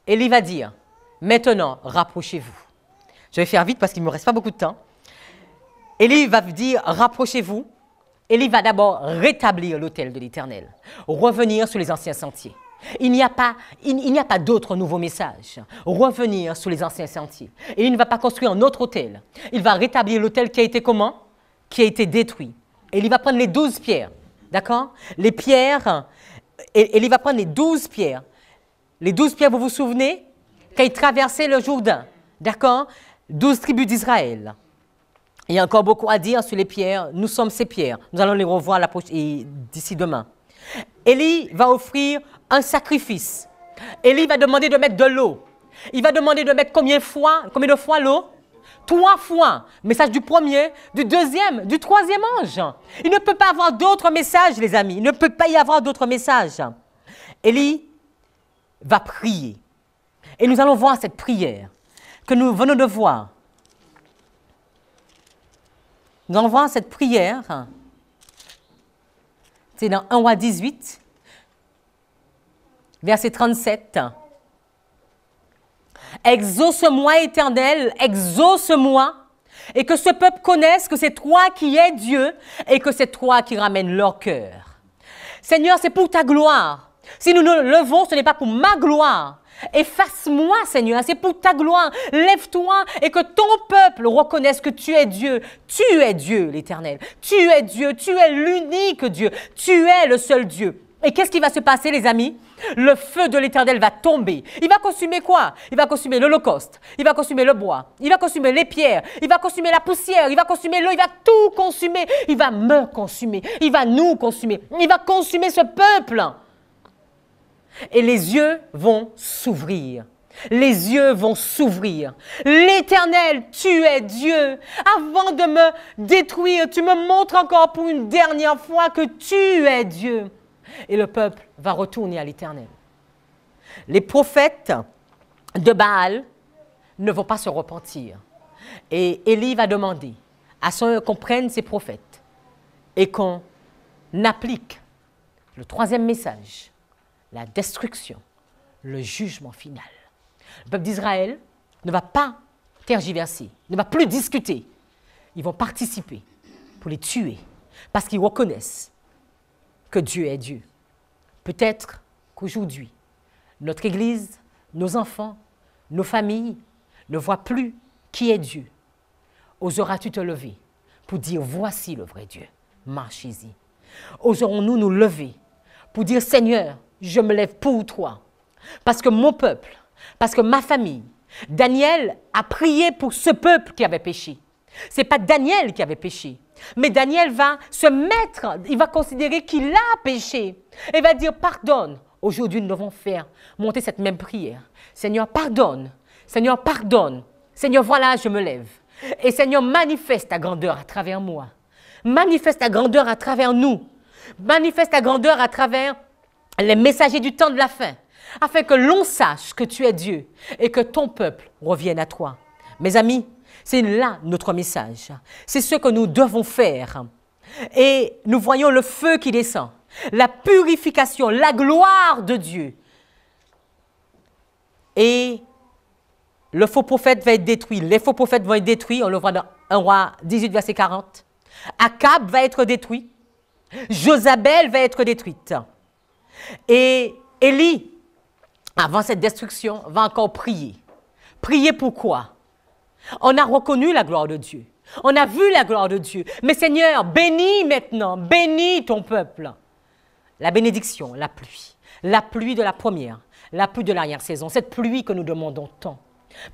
Élie va dire, maintenant, rapprochez-vous. Je vais faire vite parce qu'il ne me reste pas beaucoup de temps. Élie va dire, rapprochez-vous. Élie va d'abord rétablir l'autel de l'Éternel, revenir sur les anciens sentiers. Il n'y a pas d'autre nouveau message. Revenir sur les anciens sentiers. Et il ne va pas construire un autre autel. Il va rétablir l'autel qui a été comment? Qui a été détruit. Et il va prendre les 12 pierres. D'accord? Les pierres, et il va prendre les 12 pierres. Les 12 pierres, vous vous souvenez? Quand il traversait le Jourdain. D'accord? 12 tribus d'Israël. Il y a encore beaucoup à dire sur les pierres. Nous sommes ces pierres. Nous allons les revoir d'ici demain. Élie va offrir un sacrifice. Élie va demander de mettre de l'eau. Il va demander de mettre combien de fois l'eau? 3 fois. Message du premier, du deuxième, du troisième ange. Il ne peut pas avoir d'autres messages, les amis. Il ne peut pas y avoir d'autres messages. Élie va prier. Et nous allons voir cette prière que nous venons de voir. Nous allons voir cette prière. C'est dans 1 Roi 18, verset 37. Exauce-moi, Éternel, exauce-moi, Et que ce peuple connaisse que c'est toi qui es Dieu et que c'est toi qui ramènes leur cœur. Seigneur, c'est pour ta gloire. Si nous nous levons, ce n'est pas pour ma gloire. Efface-moi, Seigneur, c'est pour ta gloire. Lève-toi et que ton peuple reconnaisse que tu es Dieu. Tu es Dieu, l'Éternel. Tu es Dieu, tu es l'unique Dieu. Tu es le seul Dieu. Et qu'est-ce qui va se passer, les amis? Le feu de l'Éternel va tomber. Il va consumer quoi? Il va consumer l'holocauste. Il va consumer le bois. Il va consumer les pierres. Il va consumer la poussière. Il va consumer l'eau. Il va tout consumer. Il va me consumer. Il va nous consumer. Il va consumer ce peuple. Et les yeux vont s'ouvrir. Les yeux vont s'ouvrir. L'Éternel, tu es Dieu. Avant de me détruire, tu me montres encore pour une dernière fois que tu es Dieu. Et le peuple va retourner à l'Éternel. Les prophètes de Baal ne vont pas se repentir. Et Élie va demander à ce qu'on prenne ces prophètes et qu'on applique le troisième message, la destruction, le jugement final. Le peuple d'Israël ne va pas tergiverser, ne va plus discuter. Ils vont participer pour les tuer parce qu'ils reconnaissent que Dieu est Dieu. Peut-être qu'aujourd'hui, notre Église, nos enfants, nos familles ne voient plus qui est Dieu. Oseras-tu te lever pour dire voici le vrai Dieu, marchez-y. Oserons-nous nous lever pour dire Seigneur, je me lève pour toi, parce que mon peuple, parce que ma famille, Daniel a prié pour ce peuple qui avait péché. Ce n'est pas Daniel qui avait péché, mais Daniel va se mettre, il va considérer qu'il a péché et va dire pardonne. Aujourd'hui, nous devons faire monter cette même prière. Seigneur, pardonne. Seigneur, pardonne. Seigneur, voilà, je me lève. Et Seigneur, manifeste ta grandeur à travers moi. Manifeste ta grandeur à travers nous. Manifeste ta grandeur à travers les messagers du temps de la fin, afin que l'on sache que tu es Dieu et que ton peuple revienne à toi. Mes amis, c'est là notre message. C'est ce que nous devons faire. Et nous voyons le feu qui descend, la purification, la gloire de Dieu. Et le faux prophète va être détruit. Les faux prophètes vont être détruits. On le voit dans 1 Roi 18, verset 40. Akab va être détruit. Josabel va être détruite. Et Élie, avant cette destruction, va encore prier. Prier pourquoi? On a reconnu la gloire de Dieu. On a vu la gloire de Dieu. Mais Seigneur, bénis maintenant, bénis ton peuple. La bénédiction, la pluie de la première, la pluie de l'arrière-saison, cette pluie que nous demandons tant.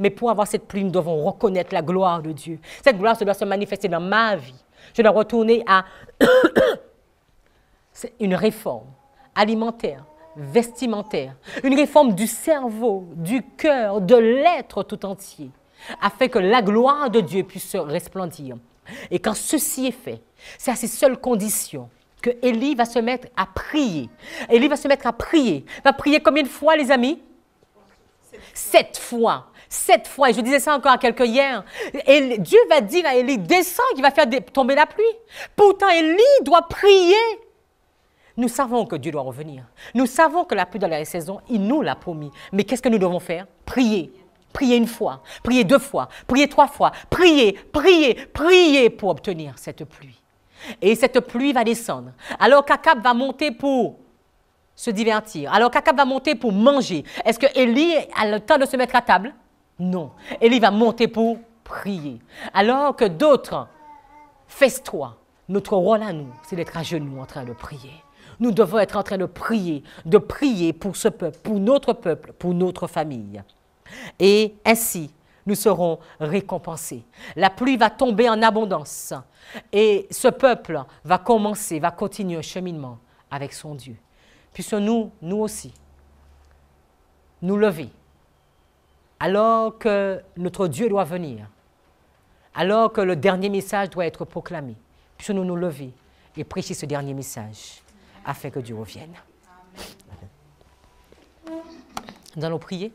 Mais pour avoir cette pluie, nous devons reconnaître la gloire de Dieu. Cette gloire, ça doit se manifester dans ma vie. Je dois retourner à une réforme alimentaire, vestimentaire, une réforme du cerveau, du cœur, de l'être tout entier, afin que la gloire de Dieu puisse se resplendir. Et quand ceci est fait, c'est à ces seules conditions que Élie va se mettre à prier. Élie va se mettre à prier. Va prier combien de fois, les amis? 7 fois. 7 fois. Et je disais ça encore à quelqu'un hier. Et Dieu va dire à Élie, descends, qu'il va faire tomber la pluie. Pourtant, Élie doit prier. Nous savons que Dieu doit revenir. Nous savons que la pluie de la saison, il nous l'a promis. Mais qu'est-ce que nous devons faire? Prier. Prier une fois, prier 2 fois, prier 3 fois. Prier, prier, prier pour obtenir cette pluie. Et cette pluie va descendre. Alors qu'Akab va monter pour se divertir. Alors qu'Akab va monter pour manger. Est-ce que Élie a le temps de se mettre à table? Non. Élie va monter pour prier. Alors que d'autres festoient. Notre rôle à nous, c'est d'être à genoux en train de prier. Nous devons être en train de prier pour ce peuple, pour notre famille. Et ainsi, nous serons récompensés. La pluie va tomber en abondance. Et ce peuple va continuer un cheminement avec son Dieu. Puissions-nous, nous aussi, nous lever. Alors que notre Dieu doit venir. Alors que le dernier message doit être proclamé. Puissions-nous nous lever et prêcher ce dernier message afin que Dieu revienne. Amen. Nous allons prier.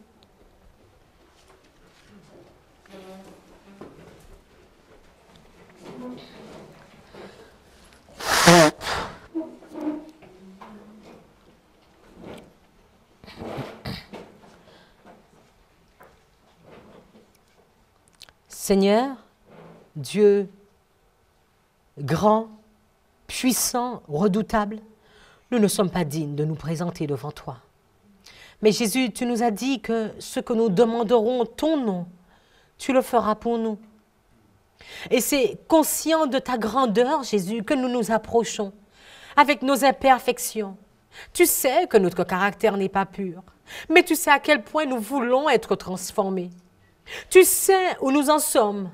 Seigneur, Dieu grand, puissant, redoutable, nous ne sommes pas dignes de nous présenter devant toi. Mais Jésus, tu nous as dit que ce que nous demanderons en ton nom, tu le feras pour nous. Et c'est conscient de ta grandeur, Jésus, que nous nous approchons avec nos imperfections. Tu sais que notre caractère n'est pas pur, mais tu sais à quel point nous voulons être transformés. Tu sais où nous en sommes.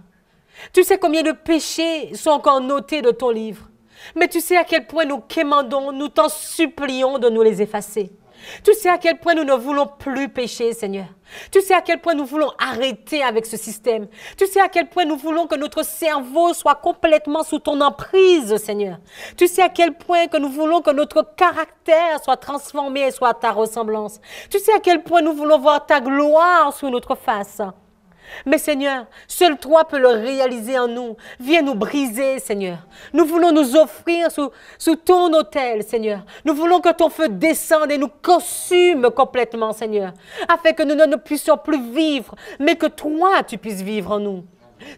Tu sais combien de péchés sont encore notés de ton livre. Mais tu sais à quel point nous quémandons, nous t'en supplions de nous les effacer. Tu sais à quel point nous ne voulons plus pécher, Seigneur. Tu sais à quel point nous voulons arrêter avec ce système. Tu sais à quel point nous voulons que notre cerveau soit complètement sous ton emprise, Seigneur. Tu sais à quel point que nous voulons que notre caractère soit transformé et soit à ta ressemblance. Tu sais à quel point nous voulons voir ta gloire sous notre face. Mais Seigneur, seul toi peux le réaliser en nous. Viens nous briser, Seigneur. Nous voulons nous offrir sous ton autel, Seigneur. Nous voulons que ton feu descende et nous consume complètement, Seigneur, afin que nous ne puissions plus vivre, mais que toi, tu puisses vivre en nous.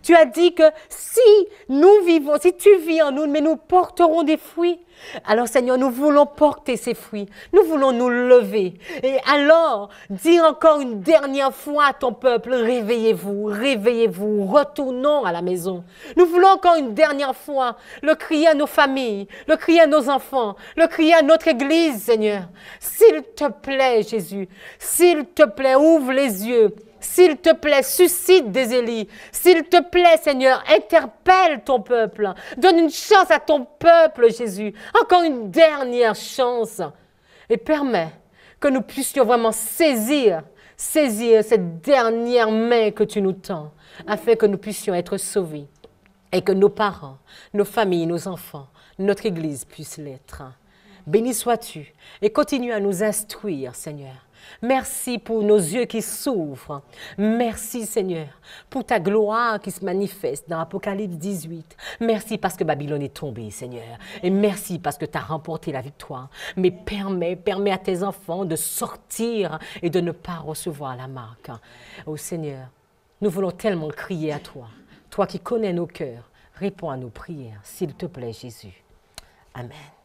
Tu as dit que si nous vivons, si tu vis en nous, mais nous porterons des fruits. Alors Seigneur, nous voulons porter ces fruits. Nous voulons nous lever. Et alors, dire encore une dernière fois à ton peuple, réveillez-vous, réveillez-vous, retournons à la maison. Nous voulons encore une dernière fois le crier à nos familles, le crier à nos enfants, le crier à notre Église, Seigneur. S'il te plaît, Jésus, s'il te plaît, ouvre les yeux. S'il te plaît, suscite des Élis. S'il te plaît, Seigneur, interpelle ton peuple. Donne une chance à ton peuple, Jésus. Encore une dernière chance. Et permets que nous puissions vraiment saisir cette dernière main que tu nous tends, afin que nous puissions être sauvés. Et que nos parents, nos familles, nos enfants, notre Église puissent l'être. Béni sois-tu et continue à nous instruire, Seigneur. Merci pour nos yeux qui s'ouvrent. Merci, Seigneur, pour ta gloire qui se manifeste dans Apocalypse 18. Merci parce que Babylone est tombée, Seigneur. Et merci parce que tu as remporté la victoire. Mais permets à tes enfants de sortir et de ne pas recevoir la marque. Oh Seigneur, nous voulons tellement crier à toi. Toi qui connais nos cœurs, réponds à nos prières, s'il te plaît, Jésus. Amen.